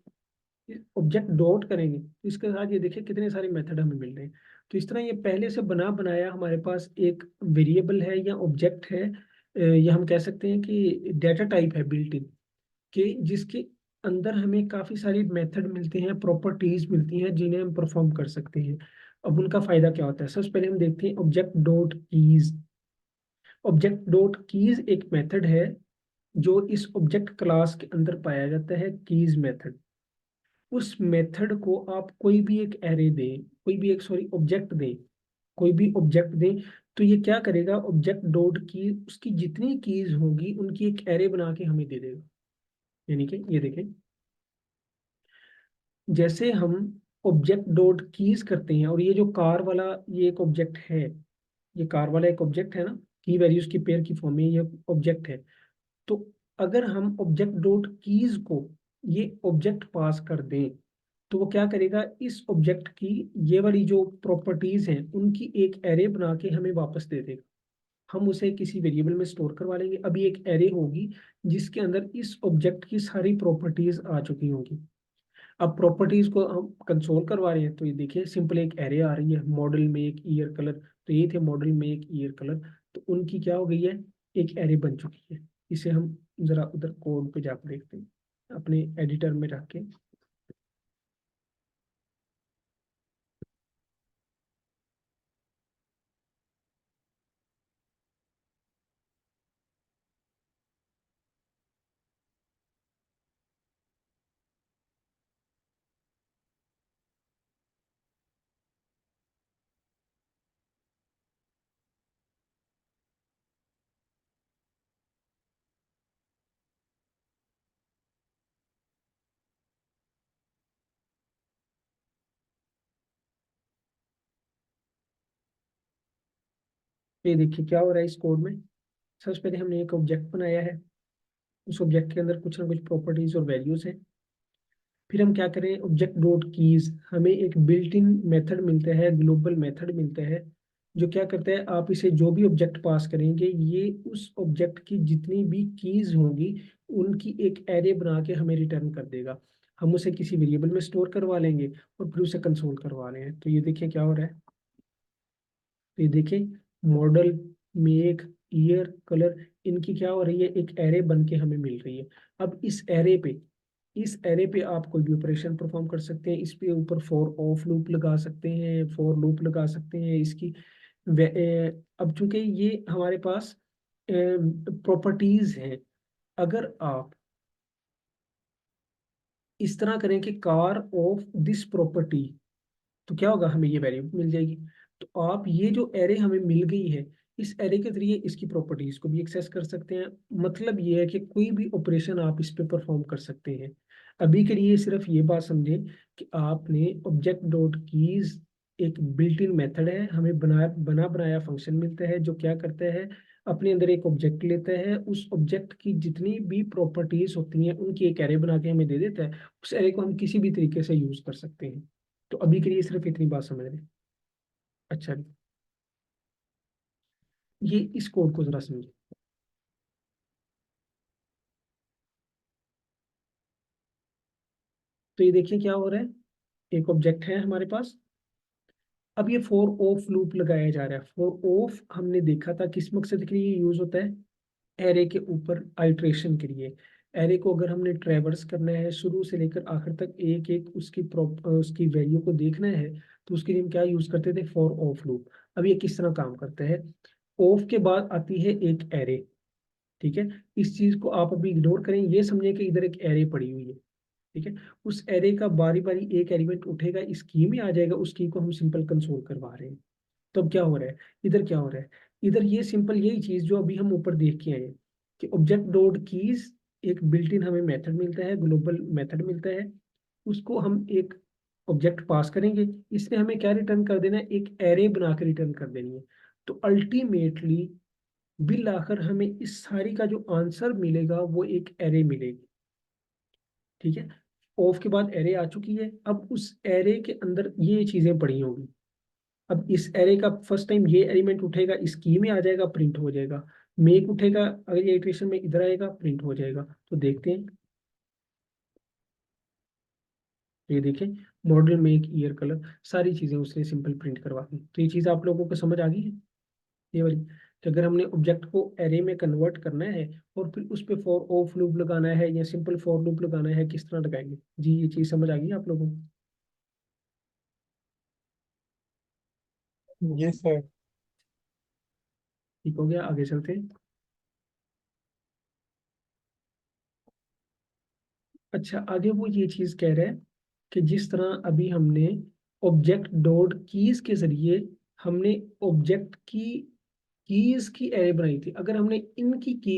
Speaker 1: ऑब्जेक्ट डॉट करेंगे, तो इसके साथ ये देखिए कितने सारे मेथड हमें मिल रहे हैं। तो इस तरह ये पहले से बना बनाया हमारे पास एक वेरिएबल है या ऑब्जेक्ट है, या हम कह सकते हैं कि डेटा टाइप है बिल्ट इन, कि जिसके अंदर हमें काफ़ी सारी मेथड मिलते हैं, प्रॉपर्टीज मिलती हैं जिन्हें हम परफॉर्म कर सकते हैं। अब उनका फायदा क्या होता है, सबसे पहले हम देखते हैं object dot keys. Object dot keys एक मेथड है जो इस ऑब्जेक्ट क्लास के अंदर पाया जाता है, कीज मेथड। उस मेथड को आप कोई भी एक एरे दें, कोई भी एक सॉरी ऑब्जेक्ट दें, कोई भी ऑब्जेक्ट दें, तो ये क्या करेगा, ऑब्जेक्ट डॉट की उसकी जितनी कीज होगी उनकी एक एरे बना के हमें दे देगा। यानी कि ये देखें, जैसे हम ऑब्जेक्ट डॉट कीज करते हैं, और ये जो कार वाला ये एक ऑब्जेक्ट है, ये कार वाला एक ऑब्जेक्ट है ना, की वैल्यूज की पेयर की फॉर्म में ये ऑब्जेक्ट है। तो अगर हम ऑब्जेक्ट डॉट कीज को ये ऑब्जेक्ट पास कर दें, तो वो क्या करेगा, इस ऑब्जेक्ट की ये वाली जो प्रॉपर्टीज हैं उनकी एक एरे बना के हमें वापस दे देगा। हम उसे किसी वेरिएबल में स्टोर करवा लेंगे। अभी एक एरे होगी जिसके अंदर इस ऑब्जेक्ट की सारी प्रॉपर्टीज आ चुकी होंगी। अब प्रॉपर्टीज को हम कंसोल करवा रहे हैं, तो ये देखिए सिंपल एक एरे आ रही है, मॉडल में एक ईयर कलर, तो ये थे मॉडल में एक ईयर कलर, तो उनकी क्या हो गई है, एक एरे बन चुकी है। इसे हम जरा उधर कोड पे जाकर देखते हैं अपने एडिटर में रख के। तो ये देखिए क्या हो रहा है इस कोड में। सबसे पहले हमने एक ऑब्जेक्ट बनाया है, उस ऑब्जेक्ट के अंदर कुछ ना कुछ प्रॉपर्टीज और वैल्यूज हैं। फिर हम क्या करें, ऑब्जेक्ट डॉट कीज, हमें एक बिल्ट इन मेथड मिलता है, ग्लोबल मेथड मिलता है, जो क्या करता है, आप इसे जो भी ऑब्जेक्ट पास करेंगे ये उस ऑब्जेक्ट की जितनी भी कीज होंगी उनकी एक एरे बना के हमें रिटर्न कर देगा। हम उसे किसी वेरिएबल में स्टोर करवा लेंगे और फिर उसे कंसोल करवा लेंगे। तो ये देखिए क्या हो रहा है, तो ये देखिए मॉडल, मेक, ईयर, कलर, इनकी क्या हो रही है, एक एरे बन के हमें मिल रही है। अब इस एरे पे आप कोई भी ऑपरेशन परफॉर्म कर सकते हैं। इस पे ऊपर फॉर ऑफ लूप लगा सकते हैं, फॉर लूप लगा सकते हैं इसकी अब चूंकि ये हमारे पास प्रॉपर्टीज हैं, अगर आप इस तरह करें कि कार ऑफ दिस प्रॉपर्टी, तो क्या होगा, हमें ये वैल्यू मिल जाएगी। तो आप ये जो एरे हमें मिल गई है, इस एरे के जरिए इसकी प्रॉपर्टीज को भी एक्सेस कर सकते हैं। मतलब ये है कि कोई भी ऑपरेशन आप इस पे परफॉर्म कर सकते हैं। अभी के लिए सिर्फ ये बात समझें कि आपने ऑब्जेक्ट डॉट कीज एक बिल्ट इन मेथड है, हमें बना बनाया फंक्शन मिलता है जो क्या करता है, अपने अंदर एक ऑब्जेक्ट लेता है, उस ऑब्जेक्ट की जितनी भी प्रॉपर्टीज होती हैं उनकी एक एरे बना के हमें दे देता है। उस एरे को हम किसी भी तरीके से यूज कर सकते हैं। तो अभी के लिए सिर्फ इतनी बात समझ रहे हैं। अच्छा जी, ये इस कोड को जरा समझिए। तो ये देखिए क्या हो रहा है, एक ऑब्जेक्ट है हमारे पास। अब ये फॉर ऑफ लूप लगाया जा रहा है। फॉर ऑफ हमने देखा था किस मकसद के लिए यूज होता है, एरे के ऊपर आइट्रेशन के लिए। एरे को अगर हमने ट्रेवर्स करना है शुरू से लेकर आखिर तक, एक एक उसकी वैल्यू को देखना है, तो उसके लिए हम क्या यूज करते थे, फॉर ऑफ लूप। अब ये किस तरह काम करता है, ऑफ के बाद आती है एक एरे, ठीक है। इस चीज को आप अभी इग्नोर करें, ये समझे कि इधर एक एरे पड़ी हुई है, ठीक है। उस एरे का बारी बारी एक एलिमेंट उठेगा, इस की में आ जाएगा, उस की को हम सिंपल कंसोल करवा रहे हैं। तो अब क्या हो रहा है, इधर क्या हो रहा है, इधर ये सिंपल यही चीज जो अभी हम ऊपर देख के आए कि ऑब्जेक्ट डॉट कीज एक बिल्ट इन हमें मेथड मिलता है, ग्लोबल मेथड मिलता है, उसको हम एक ऑब्जेक्ट पास करेंगे, इसने हमें क्या रिटर्न कर देना है, एक एरे बना के रिटर्न कर देनी है। तो अल्टीमेटली बिल आकर हमें इस सारी का जो आंसर मिलेगा वो एक एरे मिलेगी, ठीक है। ऑफ के बाद एरे आ चुकी है, अब उस एरे के अंदर ये चीजें पड़ी होंगी। अब इस एरे का फर्स्ट टाइम ये एलिमेंट उठेगा, इस की में आ जाएगा, प्रिंट हो जाएगा। मेक उठेगा, अगर ये इटरेशन में इधर आएगा, प्रिंट हो जाएगा। तो देखते हैं, ये देखें मॉडल मेक ईयर कलर, सारी चीजें उसने सिंपल प्रिंट करवा दी। तो ये चीज आप लोगों को समझ आ गई है, ये वाली, कि अगर हमने ऑब्जेक्ट को एरे में कन्वर्ट करना है और फिर उस पे फॉर ऑफ लूप लगाना है या सिंपल फॉर लूप लगाना है, किस तरह लगाएंगे जी, ये चीज समझ आ गई आप लोगों को।
Speaker 3: जी सर।
Speaker 1: ठीक हो गया, आगे चलते हैं। अच्छा, आगे वो ये चीज कह रहा है कि जिस तरह अभी हमने ऑब्जेक्ट डॉट कीज के जरिए हमने ऑब्जेक्ट की कीज की एरे बनाई थी, अगर हमने इनकी की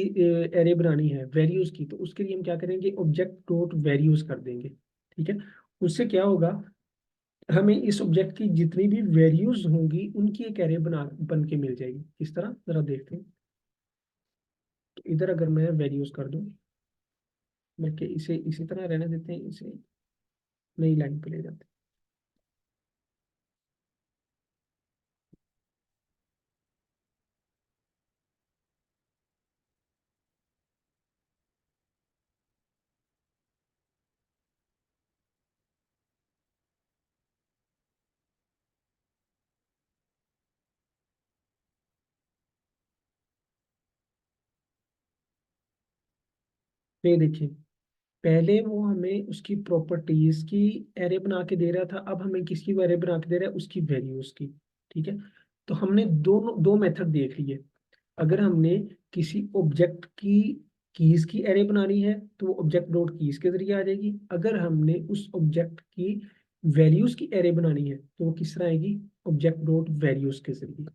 Speaker 1: एरे बनानी है वैल्यूज की, तो उसके लिए हम क्या करेंगे, ऑब्जेक्ट डॉट वैल्यूज कर देंगे। ठीक है, उससे क्या होगा, हमें इस ऑब्जेक्ट की जितनी भी वैल्यूज होंगी उनकी एक एरे बन के मिल जाएगी। किस तरह, जरा देखते हैं। तो इधर अगर मैं वैल्यूज कर दूं, बल्कि इसे इसी तरह रहने देते हैं, इसे नई लाइन पे ले जाते हैं। तो ये देखिए, पहले वो हमें उसकी प्रॉपर्टीज की एरे बना के दे रहा था, अब हमें किसकी एरे बना के दे रहा है, उसकी वैल्यूज की। ठीक है, तो हमने दोनों दो मेथड देख लिए। अगर हमने किसी ऑब्जेक्ट की कीज की एरे बनानी है तो वो ऑब्जेक्ट डॉट कीज के जरिए आ जाएगी। अगर हमने उस ऑब्जेक्ट की वैल्यूज की एरे बनानी है तो वो किस तरह आएगी, ऑब्जेक्ट डॉट वैल्यूज के जरिए।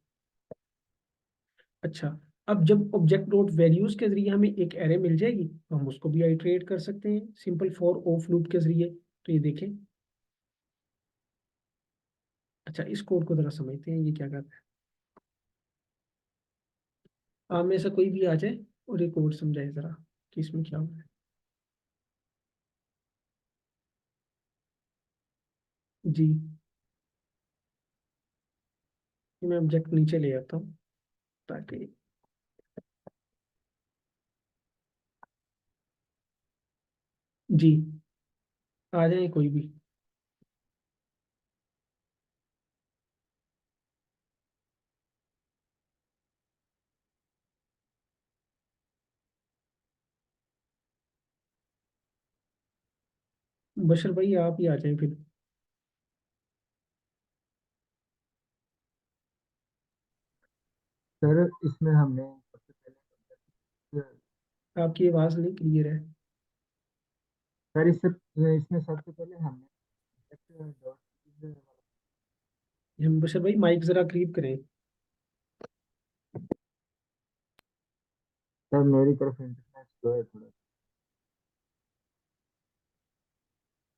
Speaker 1: अच्छा, अब जब ऑब्जेक्ट डॉट वैल्यूज के जरिए हमें एक एरे मिल जाएगी तो हम उसको भी आइटरेट कर सकते हैं सिंपल फॉर ऑफ लूप के जरिए। तो ये देखें, अच्छा इस कोड को जरा समझते हैं ये क्या करता है। आप में से कोई भी आ जाए और ये कोड समझाए जरा कि इसमें क्या हुआ है। जी, ये मैं ऑब्जेक्ट नीचे ले आता हूँ ताकि, जी आ जाए कोई भी। बशर भाई आप ही आ जाए फिर।
Speaker 5: सर इसमें हमने सबसे पहले
Speaker 1: आपकी आवाज़ नहीं क्लियर है।
Speaker 5: सर इसमें सबसे पहले हमने
Speaker 1: हम बशर भाई माइक जरा करीब करें।
Speaker 5: सर मेरी तरफ इंटरनेट स्लो है थोड़ा।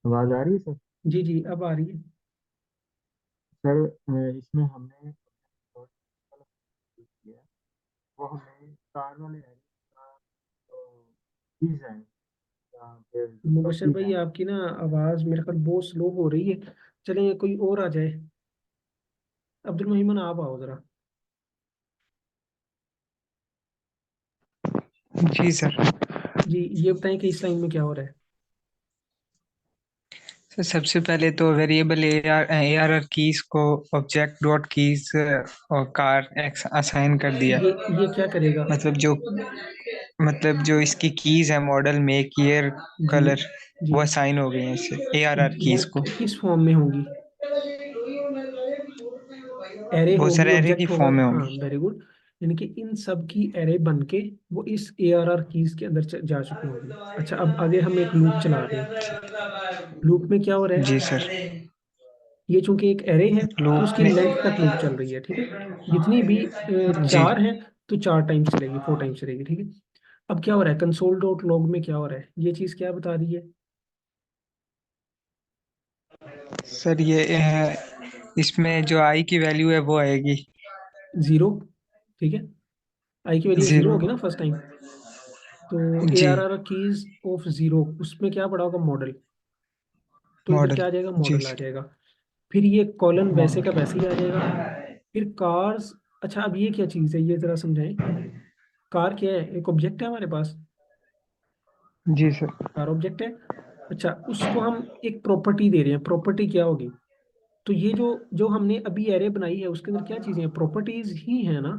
Speaker 5: आवाज आ रही है सर?
Speaker 1: जी जी अब आ रही है।
Speaker 5: सर इसमें हमने किया है, वो हमें कार वाले एरिया का चीज है, जहाँ पे
Speaker 1: मुबशर
Speaker 5: प्रॉपर्टीज
Speaker 1: भाई
Speaker 5: हैं।
Speaker 1: आपकी ना आवाज़ मेरे ख्याल बहुत स्लो हो रही है। चलें कोई और आ जाए। अब्दुल मोहिमन आप आओ जरा।
Speaker 4: जी सर।
Speaker 1: जी ये बताएं कि इस लाइन में क्या हो रहा है।
Speaker 4: सर सबसे पहले तो वेरिएबल ARR कीज को ऑब्जेक्ट डॉट कीज और कार एक्स असाइन कर दिया।
Speaker 1: ये क्या करेगा।
Speaker 4: मतलब जो इसकी कीज है मॉडल मेक ईयर
Speaker 1: जी
Speaker 4: कलर
Speaker 1: जी।
Speaker 4: वो असाइन हो गई है इससे ARR
Speaker 1: वो
Speaker 4: कीज को।
Speaker 1: किस फॉर्म में होंगी, एरे
Speaker 4: वो
Speaker 1: होगी,
Speaker 4: सर एरे की
Speaker 1: ऑब्जेक्ट होगा।
Speaker 4: फॉर्म में
Speaker 1: हाँ
Speaker 4: होंगी।
Speaker 1: Very good. यानी कि इन सब की एरे बन के वो इस ARR कीज के अंदर जा चुकी होंगी। अच्छा अब आगे हम एक लूप चला रहे हैं। लूप में क्या हो रहा है,
Speaker 4: जी सर।
Speaker 1: ये चूंकि एक एरे है तो
Speaker 4: लूप
Speaker 1: उसकी
Speaker 4: में
Speaker 1: लेंथ तक लूप चल रही है। ठीक है, जितनी भी
Speaker 4: जी
Speaker 1: चार हैं तो 4 टाइम्स चलेगी, 4 टाइम्स चलेगी। ठीक है, अब क्या हो रहा है कंसोल डॉट लॉग में, क्या हो रहा है, ये चीज क्या बता रही है,
Speaker 4: सर ये इसमें जो आई की वैल्यू है वो आएगी
Speaker 1: 0। ठीक है, आई की वैल्यू 0
Speaker 4: जीरो।
Speaker 1: होगी ना फर्स्ट टाइम। तो
Speaker 4: जी
Speaker 1: ARR कीज ऑफ 0, उसमें क्या पड़ा होगा, मॉडल। तो इधर
Speaker 4: मॉडल।
Speaker 1: क्या आ जाएगा,
Speaker 4: जी
Speaker 1: मॉडल आ जाएगा। फिर ये कॉलन वैसे का
Speaker 4: मॉडल।
Speaker 1: वैसे ही आ जाएगा। फिर कार्स। अच्छा अब ये क्या चीज़ है, ये जरा समझाएं। कार क्या है, एक ऑब्जेक्ट है हमारे पास,
Speaker 4: जी सर।
Speaker 1: कार ऑब्जेक्ट है। अच्छा उसको हम एक प्रॉपर्टी दे रहे हैं, प्रॉपर्टी क्या होगी, तो ये जो जो हमने अभी एरे बनाई है उसके अंदर क्या चीज़ें हैं, प्रॉपर्टीज ही है ना।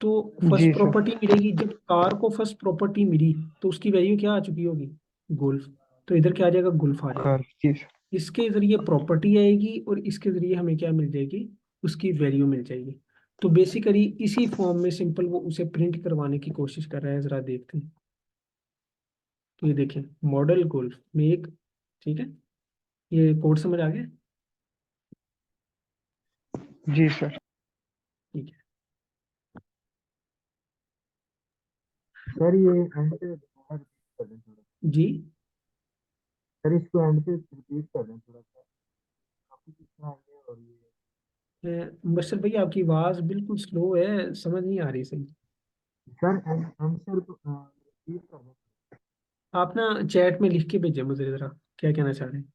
Speaker 1: तो फर्स्ट
Speaker 4: जी सर।
Speaker 1: प्रॉपर्टी मिलेगी, जब कार को फर्स्ट प्रॉपर्टी मिली तो उसकी वैल्यू क्या आ चुकी होगी, गुल्फ। तो इधर क्या आ जाएगा, गुल्फ आ जाएगा।
Speaker 4: कार जी सर।
Speaker 1: इसके जरिए प्रॉपर्टी आएगी और इसके जरिए हमें क्या मिल जाएगी, उसकी वैल्यू मिल जाएगी। तो बेसिकली इसी फॉर्म में सिंपल वो उसे प्रिंट करवाने की कोशिश कर रहा है, जरा देखते हैं। तो ये देखें, मॉडल गोल्फ में एक, ठीक है, ये कोड समझ आ गया।
Speaker 4: जी सर।
Speaker 1: ठीक है,
Speaker 5: सर ये एंड पे दोबारा रिपीट कर दें थोड़ा।
Speaker 1: जी
Speaker 5: सर इसको एंड पे रिपीट कर दें थोड़ा सा, काफी कितना है और ये।
Speaker 1: मुबशर भाई आपकी आवाज़ बिल्कुल स्लो है, समझ नहीं आ रही सही।
Speaker 5: सर एंड से रिपीट कर दें।
Speaker 1: आप ना चैट में लिख के भेजें मुझे ज़रा, क्या कहना चाह रहे हैं।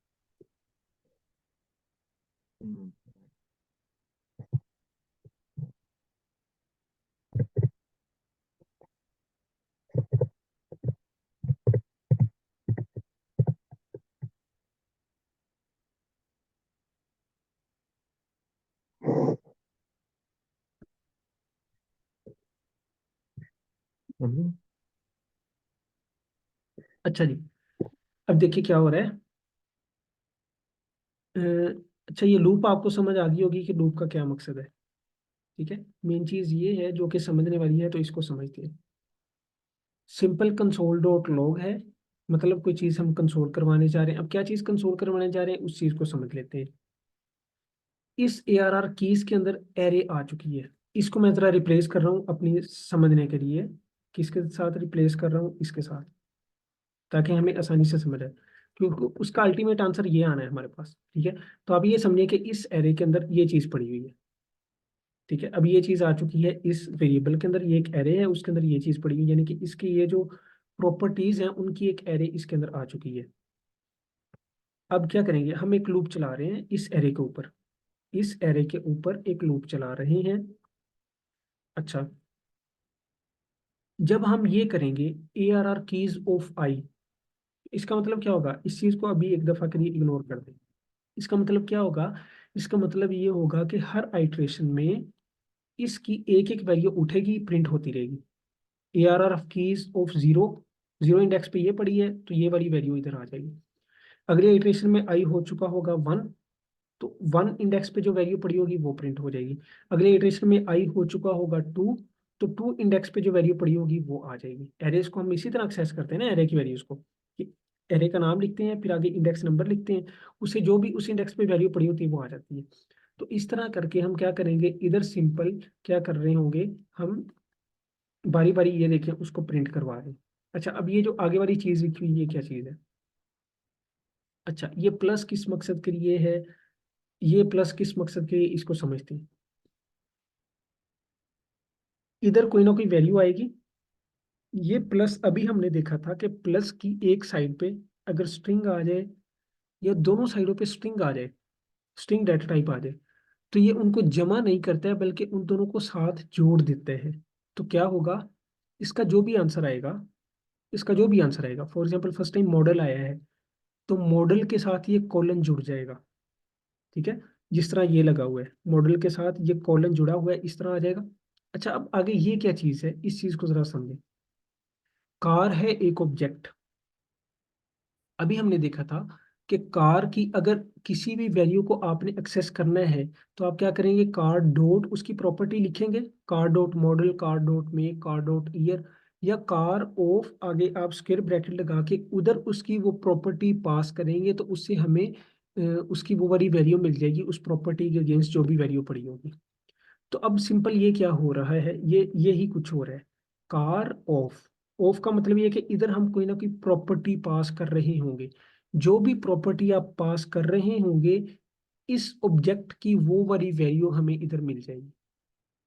Speaker 5: चलिए।
Speaker 1: अच्छा जी, अब देखिए क्या हो रहा है। अ, अच्छा, ये लूप आपको समझ आ गई होगी कि लूप का क्या मकसद है। ठीक है, मेन चीज़ ये है जो कि समझने वाली है, तो इसको समझते हैं। सिंपल कंसोल डॉट लॉग है, मतलब कोई चीज़ हम कंसोल करवाने जा रहे हैं। अब क्या चीज़ कंसोल करवाने जा रहे हैं उस चीज़ को समझ लेते हैं। इस ARR कीज के अंदर एरे आ चुकी है। इसको मैं ज़रा रिप्लेस कर रहा हूँ अपनी समझने के लिए। किसके साथ रिप्लेस कर रहा हूँ, इसके साथ, ताकि हमें आसानी से समझ आए, क्योंकि उसका अल्टीमेट आंसर ये आना है हमारे पास। ठीक है, तो आप ये समझिए कि इस एरे के अंदर ये चीज़ पड़ी हुई है। ठीक है, अब ये चीज़ आ चुकी है इस वेरिएबल के अंदर, ये एक एरे है, उसके अंदर ये चीज़ पड़ी हुई है, यानी कि इसकी ये जो प्रॉपर्टीज हैं उनकी एक एरे इसके अंदर आ चुकी है। अब क्या करेंगे, हम एक लूप चला रहे हैं इस एरे के ऊपर, इस एरे के ऊपर एक लूप चला रहे हैं। अच्छा, जब हम ये करेंगे ARR कीज ऑफ आई, इसका मतलब क्या होगा, इस चीज को अभी एक दफा के लिए इग्नोर कर दें। इसका मतलब क्या होगा, इसका मतलब ये होगा कि हर आइट्रेशन में इसकी एक एक वैल्यू उठेगी, प्रिंट होती रहेगी। ARR of keys of zero, zero index पे ये पड़ी है तो ये वाली वैल्यू इधर आ जाएगी। अगले इटरेशन में आई हो चुका होगा 1, तो 1 इंडेक्स पे जो वैल्यू पड़ी होगी वो प्रिंट हो जाएगी। अगले इटरेशन में आई हो चुका होगा 2, तो 2 इंडेक्स पे जो वैल्यू पड़ी होगी वो आ जाएगी। एरेज को हम इसी तरह एक्सेस करते हैं ना, एरे की वैल्यूज को, कि एरे का नाम लिखते हैं, फिर आगे इंडेक्स नंबर लिखते हैं, उसे जो भी उस इंडेक्स पे वैल्यू पड़ी होती है वो आ जाती है। तो इस तरह करके हम क्या करेंगे, इधर सिंपल क्या कर रहे होंगे हम, बारी बारी ये देखें उसको प्रिंट करवा रहे हैं। अच्छा, अब ये जो आगे वाली चीज लिखी हुई है, ये क्या चीज है। अच्छा, ये प्लस किस मकसद के लिए है, ये प्लस किस मकसद के लिए, इसको समझते हैं। इधर कोई ना कोई वैल्यू आएगी। ये प्लस अभी हमने देखा था कि प्लस की एक साइड पे अगर स्ट्रिंग आ जाए, या दोनों साइडों पे स्ट्रिंग आ जाए, स्ट्रिंग डाटा टाइप आ जाए, तो ये उनको जमा नहीं करता है बल्कि उन दोनों को साथ जोड़ देते हैं। तो क्या होगा, इसका जो भी आंसर आएगा, इसका जो भी आंसर आएगा, for example first time model आया है, तो मॉडल के साथ ये कॉलन जुड़ जाएगा। ठीक है, जिस तरह ये लगा हुआ है मॉडल के साथ ये कॉलन जुड़ा हुआ है, इस तरह आ जाएगा। अच्छा, अब आगे ये क्या चीज है, इस चीज को जरा समझें। कार है एक ऑब्जेक्ट। अभी हमने देखा था कि कार की अगर किसी भी वैल्यू को आपने एक्सेस करना है, तो आप क्या करेंगे, कार डॉट उसकी प्रॉपर्टी लिखेंगे, car dot model, car dot make, car dot year, या कार ऑफ, आगे आप स्क्वायर ब्रैकेट लगा के उधर उसकी वो प्रॉपर्टी पास करेंगे, तो उससे हमें उसकी वो वाली वैल्यू मिल जाएगी, उस प्रॉपर्टी के अगेंस्ट जो भी वैल्यू पड़ी होगी। तो अब सिंपल ये क्या हो रहा है, ये ही कुछ हो रहा है। कार ऑफ, ऑफ का मतलब ये कि इधर हम कोई ना कोई प्रॉपर्टी पास कर रहे होंगे। जो भी प्रॉपर्टी आप पास कर रहे होंगे, इस ऑब्जेक्ट की वो वाली वैल्यू हमें इधर मिल जाएगी।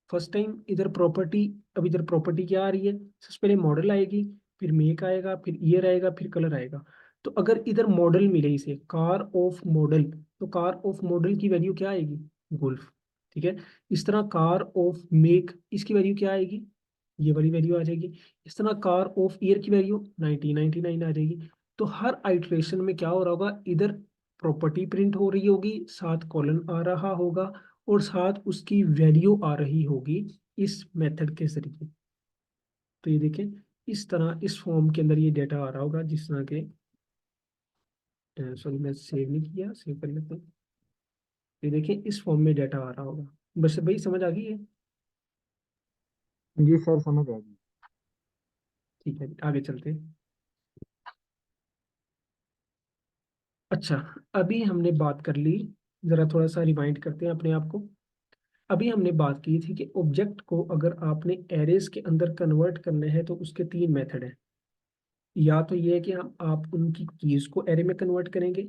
Speaker 1: फर्स्ट टाइम इधर प्रॉपर्टी, अब इधर प्रॉपर्टी क्या आ रही है, सबसे पहले मॉडल आएगी, फिर मेक आएगा, फिर ईयर आएगा, फिर कलर आएगा। तो अगर इधर मॉडल मिले इसे, कार ऑफ मॉडल, तो कार ऑफ मॉडल की वैल्यू क्या आएगी, गोल्फ। ठीक है, इस तरह कार ऑफ मेक, इसकी वैल्यू क्या आएगी, ये वाली वैल्यू आ जाएगी। इस तरह कार ऑफ ईयर की वैल्यू 1999 आ जाएगी। तो हर आइट्रेशन में क्या हो रहा होगा, इधर प्रॉपर्टी प्रिंट हो रही होगी, साथ कॉलन आ रहा होगा, और साथ उसकी वैल्यू आ रही होगी इस मेथड के जरिए। तो ये देखें, इस तरह इस फॉर्म के अंदर ये डेटा आ रहा होगा, जिस तरह के, सॉरी मैं सेव नहीं किया, सेव कर लेते हैं। ये देखें, इस फॉर्म में डेटा आ रहा होगा। बस भाई समझ आ गई है।
Speaker 5: जी सर समझ आ गई।
Speaker 1: ठीक है, आगे चलते हैं। अच्छा, अभी हमने बात कर ली, जरा थोड़ा सा रिवाइंड करते हैं अपने आप को। अभी हमने बात की थी कि ऑब्जेक्ट को अगर आपने एरेज के अंदर कन्वर्ट करने हैं तो उसके तीन मेथड हैं। या तो ये है कि हम आप उनकी कीज को एरे में कन्वर्ट करेंगे,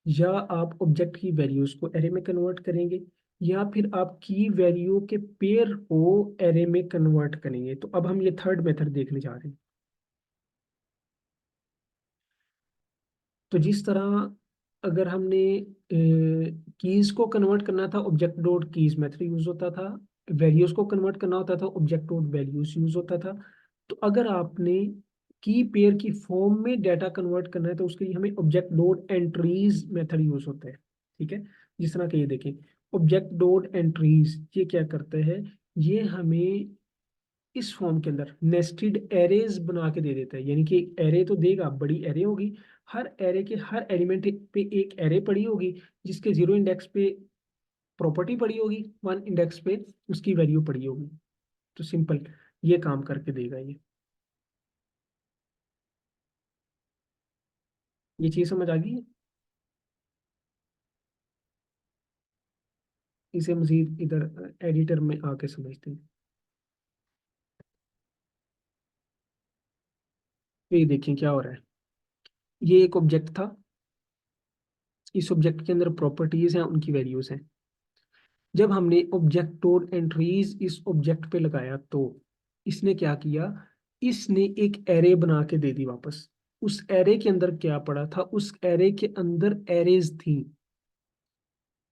Speaker 1: या आप ऑब्जेक्ट की वैल्यूज को एरे में कन्वर्ट करेंगे, या फिर आप की वैल्यू के पेयर को एरे में कन्वर्ट करेंगे। तो अब हम ये थर्ड मेथड देखने जा रहे हैं। तो जिस तरह अगर हमने कीज को कन्वर्ट करना था, object dot keys method use होता था। वैल्यूज को कन्वर्ट करना होता था, ऑब्जेक्ट डॉट वैल्यूज यूज होता था। तो अगर आपने की पेयर की फॉर्म में डाटा कन्वर्ट करना है तो उसके लिए हमें object dot entries method use होता है। ठीक है, जिस तरह के ये देखें, ऑब्जेक्ट डॉट एंट्रीज ये क्या करते हैं, ये हमें इस फॉर्म के अंदर नेस्टेड एरेज बना के दे देता है। यानी कि एरे तो देगा, बड़ी एरे होगी, हर एरे के हर एलिमेंट पे एक एरे पड़ी होगी, जिसके 0 इंडेक्स पे प्रॉपर्टी पड़ी होगी, 1 इंडेक्स पे उसकी वैल्यू पड़ी होगी। तो सिंपल ये काम करके देगा ये चीज समझ आ गई है? इसे मजीद इधर एडिटर में आके समझते हैं। तो ये देखिए क्या हो रहा है, ये एक ऑब्जेक्ट था, इस ऑब्जेक्ट के अंदर प्रॉपर्टीज हैं, उनकी वैल्यूज हैं। जब हमने ऑब्जेक्ट डॉट एंट्रीज इस ऑब्जेक्ट पे लगाया तो इसने क्या किया, इसने एक एरे बना के दे दी वापस। उस एरे के अंदर क्या पड़ा था, उस एरे के अंदर एरेज थी।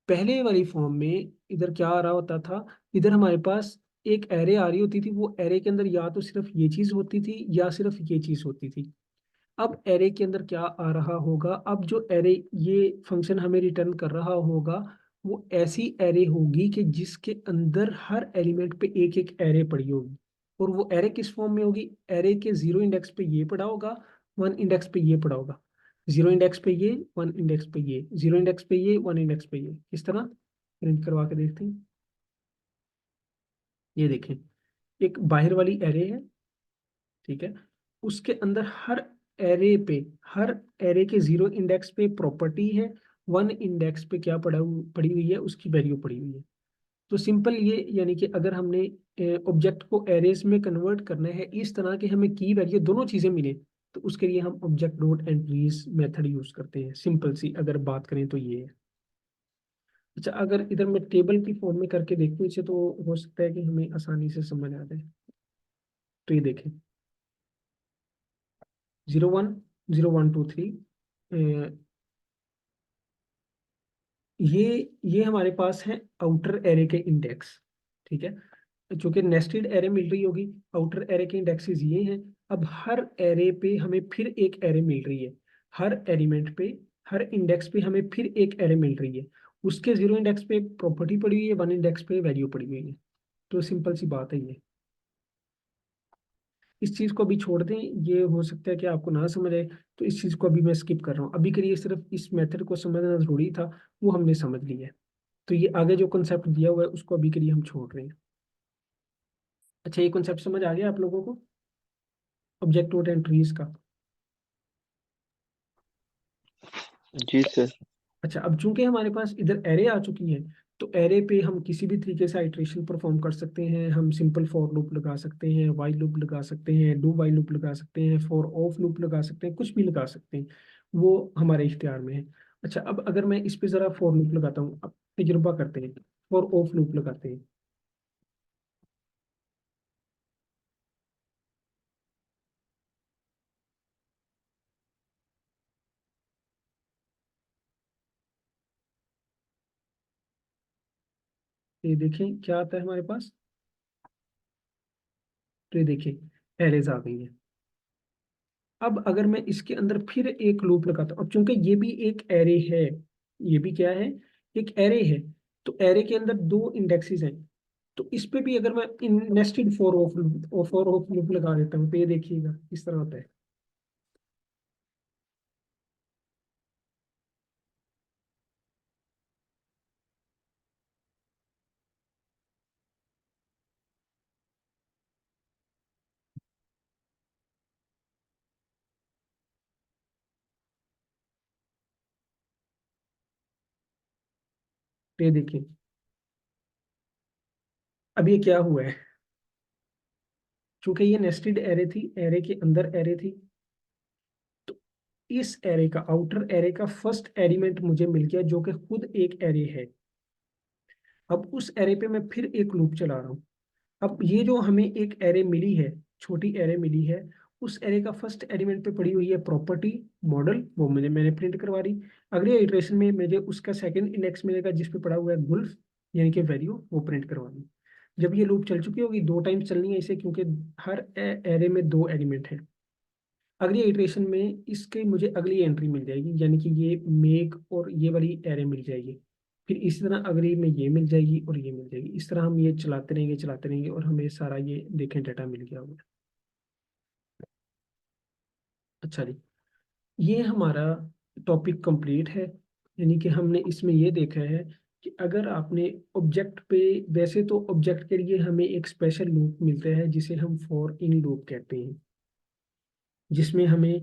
Speaker 1: पहले वाली फॉर्म में इधर क्या आ रहा होता था, इधर हमारे पास एक एरे आ रही होती थी, वो एरे के अंदर या तो सिर्फ ये चीज होती थी या सिर्फ ये चीज होती थी। अब एरे के अंदर क्या आ रहा होगा, अब जो एरे ये फंक्शन हमें रिटर्न कर रहा होगा, वो ऐसी एरे होगी कि जिसके अंदर हर एलिमेंट पे एक एक एरे पड़ी होगी। और वो एरे किस फॉर्म में होगी, एरे के 0 इंडेक्स पे ये पड़ा होगा, 1 इंडेक्स पे ये पड़ा होगा, 0 इंडेक्स पे ये, 1 इंडेक्स पे ये, 0 इंडेक्स पे ये, 1 इंडेक्स पे ये। इस तरह प्रिंट करवा के देखते हैं। ये देखें, एक बाहर वाली एरे है, ठीक है, उसके अंदर हर एरे पे, हर एरे के 0 इंडेक्स पे प्रॉपर्टी है, 1 इंडेक्स पे क्या पड़ी हुई है, उसकी वैल्यू पड़ी हुई है। तो सिंपल ये, यानी कि अगर हमने ऑब्जेक्ट को एरेज में कन्वर्ट करना है इस तरह के हमें की वैल्यू दोनों चीजें मिले, तो उसके लिए हम object dot entries method use करते हैं। सिंपल सी अगर बात करें तो ये है। अच्छा, अगर इधर मैं टेबल की फॉर्म में करके देखूं इसे तो हो सकता है कि हमें आसानी से समझ आ जाए। तो ये देखें, 0 1 0 1 2 3, ये हमारे पास है आउटर एरे के इंडेक्स। ठीक है, चूंकि नेस्टेड एरे मिल रही होगी, आउटर एरे के इंडेक्सेस ये हैं। अब हर एरे पे हमें फिर एक एरे मिल रही है, हर एलिमेंट पे, हर इंडेक्स पे हमें फिर एक एरे मिल रही है। उसके 0 इंडेक्स पे प्रॉपर्टी पड़ी हुई है, 1 इंडेक्स पे वैल्यू पड़ी हुई है। तो सिंपल सी बात है ये। इस चीज को अभी छोड़ दें, ये हो सकता है कि आपको ना समझ आए, तो इस चीज को अभी मैं स्किप कर रहा हूँ। अभी के लिए सिर्फ इस मेथड को समझना जरूरी था, वो हमने समझ लिया है। तो ये आगे जो कंसेप्ट दिया हुआ है उसको अभी के लिए हम छोड़ रहे हैं। अच्छा, ये कंसेप्ट समझ आ गया आप लोगों को ऑब्जेक्ट ओरिएंटेड एंट्रीज का?
Speaker 6: जी सर।
Speaker 1: अच्छा, अब चूंकि हमारे पास इधर एरे आ चुकी है, तो एरे पे हम किसी भी तरीके से आइट्रेशन परफॉर्म कर सकते हैं। हम सिंपल फॉर लूप लगा सकते हैं, वाइल लूप लगा सकते हैं, डू वाइल लूप लगा सकते हैं, फॉर ऑफ लूप लगा सकते हैं, कुछ भी लगा सकते हैं, वो हमारे इख्तियार में है। अच्छा, अब अगर मैं इस पे जरा फॉर लूप लगाता हूँ, अब तजुर्बा करते हैं, फॉर ऑफ लूप लगाते हैं। ये देखें क्या आता है हमारे पास। तो ये देखिए एरेज आ गई है। अब अगर मैं इसके अंदर फिर एक लूप लगाता हूँ, अब चूंकि ये भी एक एरे है, ये भी क्या है, एक एरे है, तो एरे के अंदर दो इंडेक्सेस हैं। तो इस पे भी अगर मैं इन नेस्टेड फॉर ऑफ लूप लगा देता हूँ तो ये देखिएगा इस तरह होता है। तो ये देखिए, अब ये क्या हुआ है, चूंकि ये नेस्टेड एरे थी, एरे के अंदर एरे थी, तो इस एरे का, आउटर एरे का फर्स्ट एलिमेंट मुझे मिल गया जो कि खुद एक एरे है। अब उस एरे पे मैं फिर एक लूप चला रहा हूँ। अब ये जो हमें एक एरे मिली है, छोटी एरे मिली है, उस एरे का फर्स्ट एलिमेंट पे पड़ी हुई है प्रॉपर्टी मॉडल, वो मैंने प्रिंट करवा दी। अगले इटरेशन में मुझे उसका सेकंड इंडेक्स मिलेगा जिस पे पड़ा हुआ है गुल्फ, यानी कि वैल्यू, वो प्रिंट करवा दी। जब ये लूप चल चुकी होगी, 2 टाइम्स चलनी है इसे, क्योंकि हर एरे में 2 एलिमेंट है। अगली इटरेशन में इसके मुझे अगली एंट्री मिल जाएगी, यानी कि ये मेक और ये वाली एरे मिल जाएगी। फिर इसी तरह अगली में ये मिल जाएगी और ये मिल जाएगी। इस तरह हम ये चलाते रहेंगे और हमें सारा ये देखें डाटा मिल गया होगा। अच्छा जी, ये हमारा टॉपिक कंप्लीट है। यानी कि हमने इसमें ये देखा है कि अगर आपने ऑब्जेक्ट पे, वैसे तो ऑब्जेक्ट के लिए हमें एक स्पेशल लूप मिलता है जिसे हम फॉर इन लूप कहते हैं, जिसमें हमें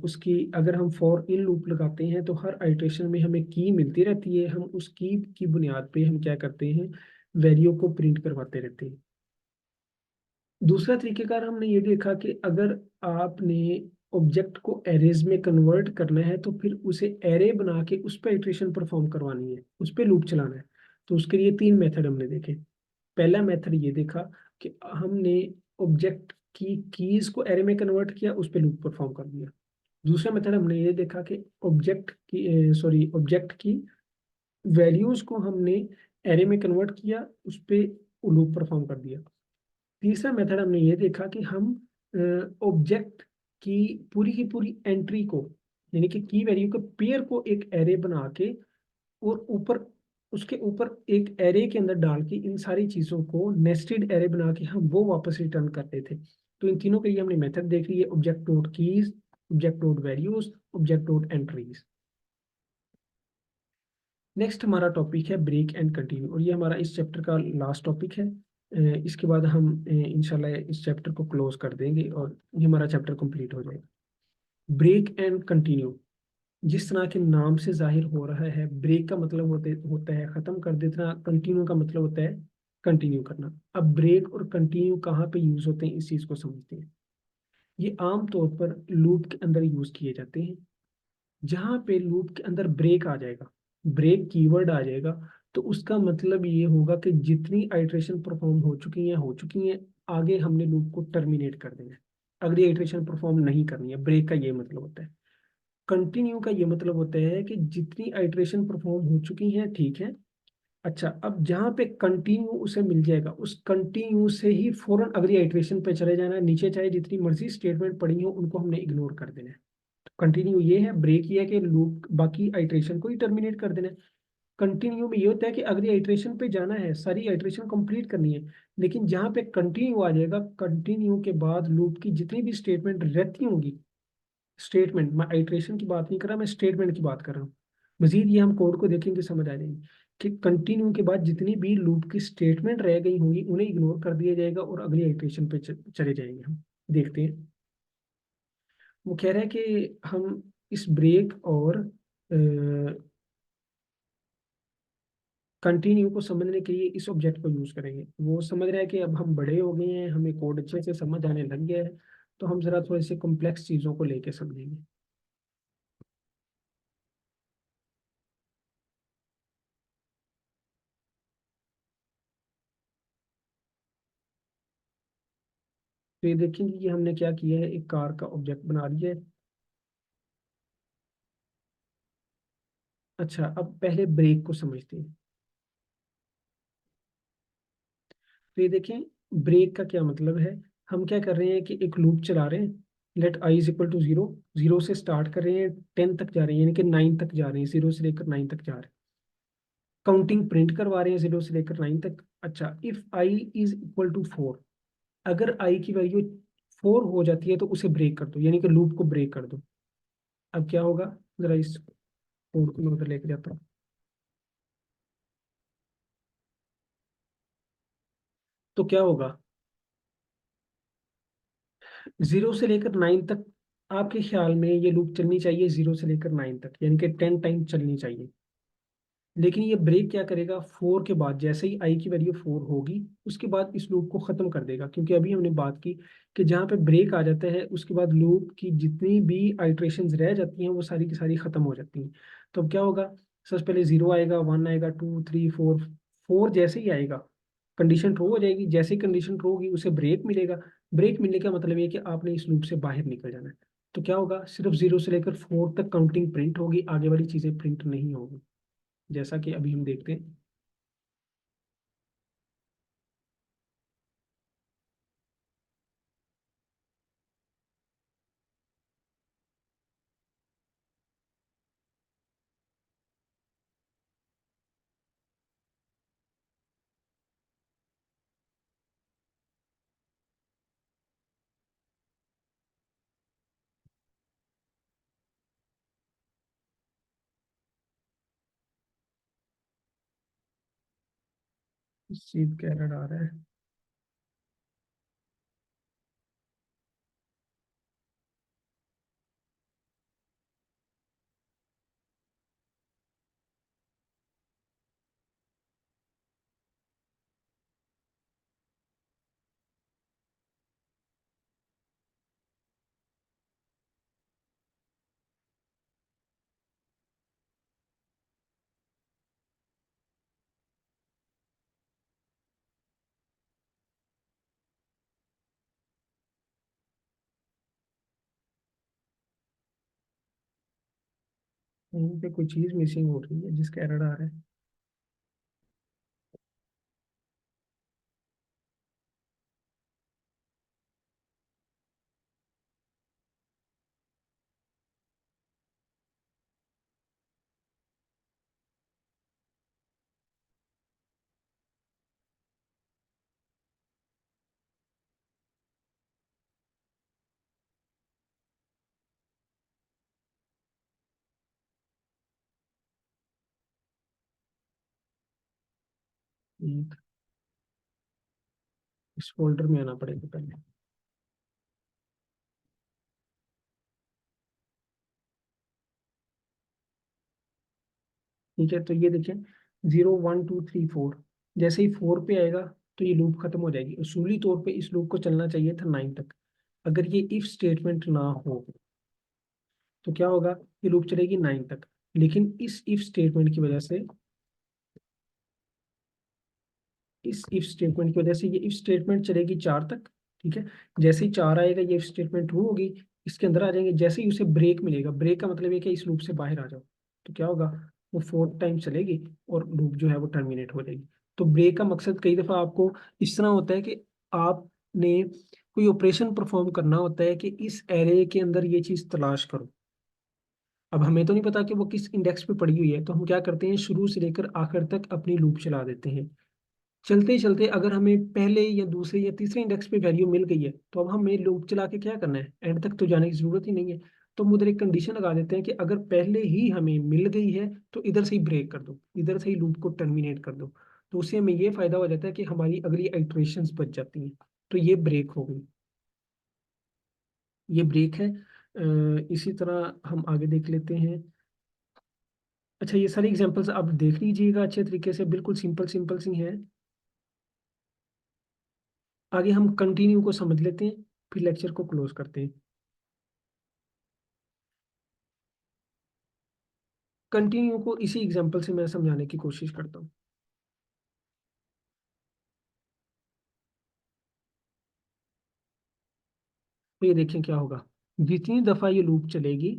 Speaker 1: उसकी, अगर हम फॉर इन लूप लगाते हैं तो हर आइटरेशन में हमें की मिलती रहती है। हम उस की बुनियाद पे हम क्या करते हैं, वैल्यू को प्रिंट करवाते रहते हैं। दूसरा तरीकेकार हमने ये देखा कि अगर आपने ऑब्जेक्ट को एरेज में कन्वर्ट करना है तो फिर उसे एरे बना के उस पर इटरेशन परफॉर्म करवानी है, उस पर लूप चलाना है। तो उसके लिए 3 मेथड हमने देखे। पहला मेथड ये देखा कि हमने ऑब्जेक्ट की कीज को एरे में कन्वर्ट किया, उस पर लूप परफॉर्म कर दिया। दूसरा मेथड हमने ये देखा कि ऑब्जेक्ट की वैल्यूज को हमने एरे में कन्वर्ट किया, उस पे लूप परफॉर्म कर दिया। तीसरा मेथड हमने ये देखा कि हम ऑब्जेक्ट की पूरी एंट्री को, यानी कि की वैल्यू के पेयर को एक एरे बना के और ऊपर, उसके ऊपर एक एरे के अंदर डाल के इन सारी चीजों को नेस्टेड एरे बना के हम वो वापस रिटर्न करते थे। तो इन तीनों के लिए हमने मेथड देख ली है, object dot keys, object dot values, object dot entries. Next हमारा टॉपिक है ब्रेक एंड कंटिन्यू, और ये हमारा इस चैप्टर का लास्ट टॉपिक है। इसके बाद हम इंशाल्लाह इस चैप्टर को क्लोज कर देंगे और ये हमारा चैप्टर कंप्लीट हो जाएगा। ब्रेक एंड कंटिन्यू, जिस तरह के नाम से जाहिर हो रहा है, ब्रेक का मतलब होता है खत्म कर देना, कंटिन्यू का मतलब होता है कंटिन्यू करना। अब ब्रेक और कंटिन्यू कहाँ पे यूज होते हैं, इस चीज को समझते हैं। ये आम तौर पर लूप के अंदर यूज किए जाते हैं। जहाँ पे लूप के अंदर ब्रेक आ जाएगा, ब्रेक कीवर्ड आ जाएगा, तो उसका मतलब ये होगा कि जितनी आइटरेशन परफॉर्म हो चुकी हैं, आगे हमने लूप को टर्मिनेट कर देना है, अगली आइटरेशन परफॉर्म नहीं करनी है। ब्रेक का ये मतलब होता है। कंटिन्यू का ये मतलब होता है कि जितनी आइटरेशन परफॉर्म हो चुकी हैं, ठीक है, अच्छा, अब जहाँ पे कंटिन्यू उसे मिल जाएगा, उस कंटिन्यू से ही फौरन अगली आइटरेशन पे चले जाना है। नीचे चाहे जितनी मर्जी स्टेटमेंट पड़ी हो, उनको हमने इग्नोर कर देना है। कंटिन्यू ये है, ब्रेक ये है कि लूप बाकी आइटरेशन को ही टर्मिनेट कर देना है। कंटिन्यू में ये होता है कि अगली आइटरेशन पे जाना है, सारी आइटरेशन कंप्लीट करनी है, लेकिन जहाँ पे कंटिन्यू आ जाएगा, कंटिन्यू के बाद लूप की जितनी भी स्टेटमेंट रहती होंगी, स्टेटमेंट, मैं आइटरेशन की बात नहीं कर रहा, मैं स्टेटमेंट की बात कर रहा हूँ। मजीद ये हम कोड को देखेंगे समझ आ जाएगी कि कंटिन्यू के बाद जितनी भी लूप की स्टेटमेंट रह गई होंगी उन्हें इग्नोर कर दिया जाएगा और अगली आइटरेशन पे चले जाएंगे। हम देखते हैं। वो कह रहा है कि हम इस ब्रेक और कंटिन्यू को समझने के लिए इस ऑब्जेक्ट को यूज करेंगे। वो समझ रहा है कि अब हम बड़े हो गए हैं, हमें कोड अच्छे से समझ आने लग गया है, तो हम जरा थोड़े से कॉम्प्लेक्स चीजों को लेके समझेंगे। तो ये देखेंगे कि हमने क्या किया है, एक कार का ऑब्जेक्ट बना लिया है। अच्छा, अब पहले ब्रेक को समझते हैं। तो ये देखें, ब्रेक का क्या मतलब है। हम क्या कर रहे हैं कि एक लूप चला रहे हैं, let i is equal to 0, 0 से स्टार्ट कर रहे हैं, 10 तक जा रहे हैं, यानी कि 9 तक जा रहे हैं, 0 से लेकर 9 तक जा रहे हैं। काउंटिंग प्रिंट करवा रहे हैं 0 से लेकर 9 तक। अच्छा, if i is equal to 4, अगर आई की वैल्यू 4 हो जाती है तो उसे ब्रेक कर दो, यानी कि लूप को ब्रेक कर दो। अब क्या होगा, जरा इस कोड को मैं उधर लेकर जाता हूँ। तो क्या होगा, 0 से लेकर 9 तक आपके ख्याल में ये लूप चलनी चाहिए, 0 से लेकर 9 तक, यानी कि 10 टाइम चलनी चाहिए। लेकिन ये ब्रेक क्या करेगा, 4 के बाद जैसे ही आई की वैल्यू 4 होगी उसके बाद इस लूप को खत्म कर देगा, क्योंकि अभी हमने बात की कि जहाँ पे ब्रेक आ जाता है उसके बाद लूप की जितनी भी आइट्रेशंस रह जाती हैं वो सारी की सारी खत्म हो जाती हैं। तो अब क्या होगा, सबसे पहले 0 आएगा, 1 आएगा, 2 3 4, 4 जैसे ही आएगा कंडीशन ट्रू हो जाएगी, जैसे ही कंडीशन ट्रू होगी उसे ब्रेक मिलेगा। ब्रेक मिलने का मतलब ये कि आपने इस लूप से बाहर निकल जाना है। तो क्या होगा, सिर्फ 0 से लेकर 4 तक काउंटिंग प्रिंट होगी, आगे वाली चीजें प्रिंट नहीं होगी, जैसा कि अभी हम देखते हैं। सीध का एरर आ रहा है। कहीं पे कोई चीज मिसिंग हो रही है जिसका एरर आ रहा है। एक, इस फोल्डर में आना पड़ेगा पहले। ठीक है, तो ये देखिए 0 1 2 3 4, जैसे ही 4 पे आएगा तो ये लूप खत्म हो जाएगी। उसूली तौर पे इस लूप को चलना चाहिए था 9 तक। अगर ये इफ स्टेटमेंट ना हो तो क्या होगा, ये लूप चलेगी 9 तक, लेकिन इस इफ स्टेटमेंट की वजह से ये इफ स्टेटमेंट चलेगी 4 तक। ठीक है, जैसे ही 4 आएगा ये इफ स्टेटमेंट ट्रू होगी, इसके अंदर आ जाएंगे, जैसे ही उसे ब्रेक मिलेगा, ब्रेक का मतलब ये कि इस लूप से बाहर आ जाओ, तो क्या होगा, वो 4 टाइम चलेगी और लूप जो है वो टर्मिनेट हो जाएगी। तो ब्रेक का मकसद कई दफा आपको इस तरह होता है कि आपने कोई ऑपरेशन परफॉर्म करना होता है कि इस एरे के अंदर ये चीज तलाश करो। अब हमें तो नहीं पता कि वो किस इंडेक्स पे पड़ी हुई है, तो हम क्या करते हैं, शुरू से लेकर आखिर तक अपनी लूप चला देते हैं। चलते चलते अगर हमें पहले या दूसरे या तीसरे इंडेक्स पे वैल्यू मिल गई है तो अब हमें लूप चला के क्या करना है, एंड तक तो जाने की जरूरत ही नहीं है। तो हम उधर एक कंडीशन लगा देते हैं कि अगर पहले ही हमें मिल गई है तो इधर से ही ब्रेक कर दो, इधर से ही लूप को टर्मिनेट कर दो। तो उससे हमें ये फायदा हो जाता है कि हमारी अगली आइट्रेशंस बच जाती हैं। तो ये ब्रेक हो गई, ये ब्रेक है। इसी तरह हम आगे देख लेते हैं। अच्छा, ये सारी एग्जांपल्स आप देख लीजिएगा अच्छे तरीके से, बिल्कुल सिंपल सिंपल सी हैं। आगे हम कंटिन्यू को समझ लेते हैं, फिर लेक्चर को क्लोज करते हैं। कंटिन्यू को इसी एग्जांपल से मैं समझाने की कोशिश करता हूँ। तो ये देखें क्या होगा, जितनी दफा ये लूप चलेगी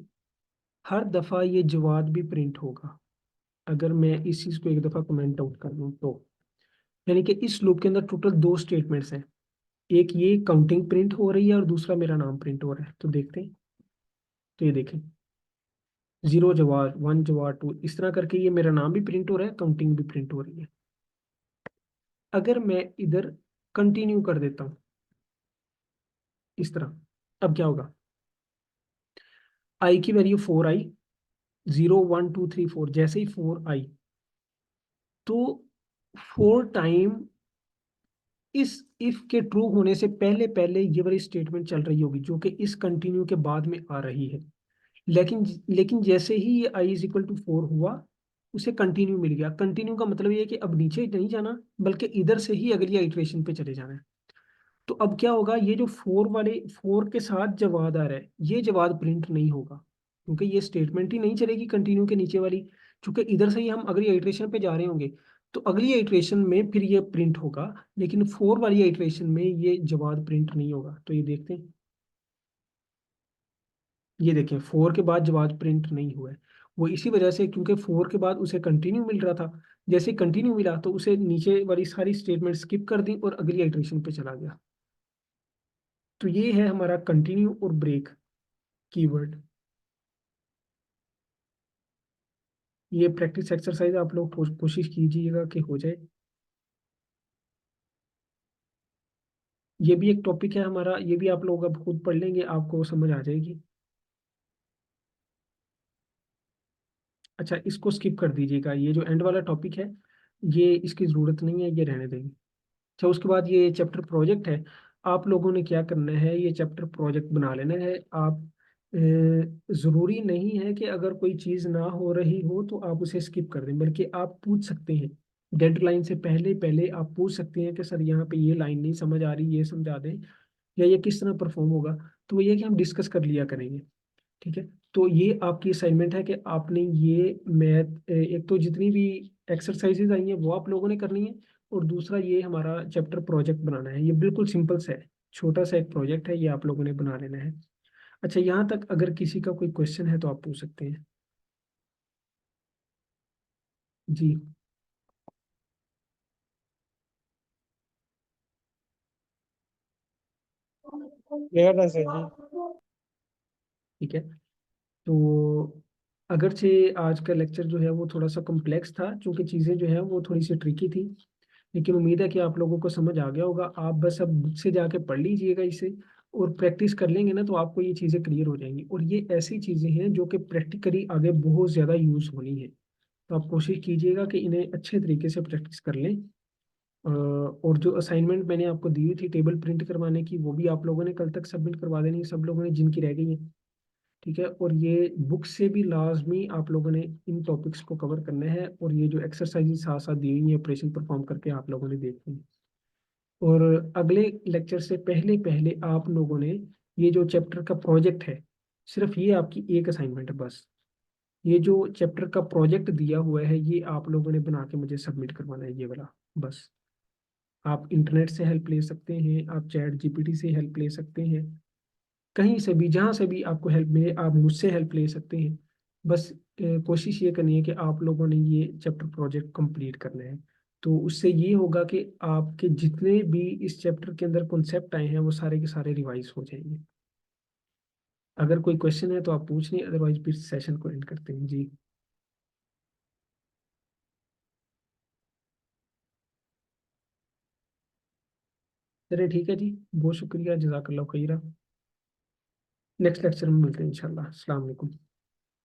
Speaker 1: हर दफा ये जवाब भी प्रिंट होगा। अगर मैं इस चीज को एक दफा कमेंट आउट कर दूं तो यानी कि इस लूप के अंदर टोटल 2 स्टेटमेंट्स हैं, एक ये काउंटिंग प्रिंट हो रही है और दूसरा मेरा नाम प्रिंट हो रहा है। तो देखते हैं, तो ये देखें 0 जवाब 1 जवाब 2, इस तरह करके ये मेरा नाम भी प्रिंट हो रहा है, काउंटिंग भी प्रिंट हो रही है। अगर मैं इधर कंटिन्यू कर देता हूँ इस तरह, अब क्या होगा, आई की वैल्यू 4 आई, 0 1 2 3 4, जैसे ही 4 आई तो 4 टाइम इस इफ के ट्रू होने से पहले पहले ये वाली स्टेटमेंट चल रही होगी जो कि इस कंटिन्यू के बाद में आ रही है। लेकिन लेकिन जैसे ही ये आई इज इक्वल टू 4 हुआ उसे कंटिन्यू मिल गया। कंटिन्यू का मतलब ये है कि अब नीचे नहीं जाना, बल्कि इधर से ही अगली आइट्रेशन पे चले जाना है। तो अब क्या होगा, ये जो 4 के साथ जवाब आ रहा है, ये जवाब प्रिंट नहीं होगा, क्योंकि ये स्टेटमेंट ही नहीं चलेगी कंटिन्यू के नीचे वाली, क्योंकि इधर से ही हम अगली आइट्रेशन पे जा रहे होंगे। तो अगली आइट्रेशन में फिर ये प्रिंट होगा, लेकिन 4 वाली आइट्रेशन में ये जवाब प्रिंट नहीं होगा। तो ये देखते हैं, ये देखें 4 के बाद जवाब प्रिंट नहीं हुआ है। वो इसी वजह से, क्योंकि 4 के बाद उसे कंटिन्यू मिल रहा था, जैसे कंटिन्यू मिला तो उसे नीचे वाली सारी स्टेटमेंट स्किप कर दी और अगली आइट्रेशन पे चला गया। तो ये है हमारा कंटिन्यू और ब्रेक कीवर्ड। ये प्रैक्टिस एक्सरसाइज आप लोग कोशिश कीजिएगा कि हो जाए। ये भी एक टॉपिक है हमारा, ये भी आप लोग अब खुद पढ़ लेंगे, आपको समझ आ जाएगी। अच्छा, इसको स्किप कर दीजिएगा, ये जो एंड वाला टॉपिक है ये इसकी ज़रूरत नहीं है, ये रहने देंगे। अच्छा, उसके बाद ये चैप्टर प्रोजेक्ट है। आप लोगों ने क्या करना है, ये चैप्टर प्रोजेक्ट बना लेना है। आप ज़रूरी नहीं है कि अगर कोई चीज़ ना हो रही हो तो आप उसे स्किप कर दें, बल्कि आप पूछ सकते हैं डेडलाइन से पहले पहले। आप पूछ सकते हैं कि सर यहाँ पे ये लाइन नहीं समझ आ रही, ये समझा दें, या ये किस तरह परफॉर्म होगा। तो ये कि हम डिस्कस कर लिया करेंगे, ठीक है। तो ये आपकी असाइनमेंट है कि आपने ये मैथ, एक तो जितनी भी एक्सरसाइजेज आई हैं वो आप लोगों ने करनी है, और दूसरा ये हमारा चैप्टर प्रोजेक्ट बनाना है। ये बिल्कुल सिंपल सा है, छोटा सा एक प्रोजेक्ट है, ये आप लोगों ने बना लेना है। अच्छा, यहाँ तक अगर किसी का कोई क्वेश्चन है तो आप पूछ सकते हैं जी।
Speaker 3: क्लियर है सर जी।
Speaker 1: ठीक है, तो अगरचे आज का लेक्चर जो है वो थोड़ा सा कॉम्प्लेक्स था, क्योंकि चीज़ें जो है वो थोड़ी सी ट्रिकी थी, लेकिन उम्मीद है कि आप लोगों को समझ आ गया होगा। आप बस अब बुक से जाके पढ़ लीजिएगा इसे, और प्रैक्टिस कर लेंगे ना तो आपको ये चीज़ें क्लियर हो जाएंगी। और ये ऐसी चीज़ें हैं जो कि प्रैक्टिकली आगे बहुत ज़्यादा यूज़ होनी है। तो आप कोशिश कीजिएगा कि इन्हें अच्छे तरीके से प्रैक्टिस कर लें। और जो असाइनमेंट मैंने आपको दी हुई थी टेबल प्रिंट करवाने की, वो भी आप लोगों ने कल तक सबमिट करवा देनी है, सब लोगों ने जिनकी रह गई है, ठीक है। और ये बुक से भी लाजमी आप लोगों ने इन टॉपिक्स को कवर करना है, और ये जो एक्सरसाइज साथ साथ दी हुई है ऑपरेशन परफॉर्म करके आप लोगों ने देखनी है। और अगले लेक्चर से पहले पहले आप लोगों ने ये जो चैप्टर का प्रोजेक्ट है, सिर्फ ये आपकी एक असाइनमेंट है बस। ये जो चैप्टर का प्रोजेक्ट दिया हुआ है ये आप लोगों ने बना के मुझे सबमिट करवाना है, ये वाला बस। आप इंटरनेट से हेल्प ले सकते हैं, आप चैट जीपीटी से हेल्प ले सकते हैं, कहीं से भी जहाँ से भी आपको हेल्प मिले आप मुझसे हेल्प ले सकते हैं। बस कोशिश ये करनी है कि आप लोगों ने ये चैप्टर प्रोजेक्ट कंप्लीट करना है। तो उससे ये होगा कि आपके जितने भी इस चैप्टर के अंदर कॉन्सेप्ट आए हैं वो सारे के सारे रिवाइज हो जाएंगे। अगर कोई क्वेश्चन है तो आप पूछ लें, अदरवाइज फिर सेशन को एंड करते हैं जी। चलिए ठीक है जी, बहुत शुक्रिया, जज़ाकल्लाह खैरा। नेक्स्ट लेक्चर में मिलते हैं इंशाल्लाह। अस्सलाम वालेकुम।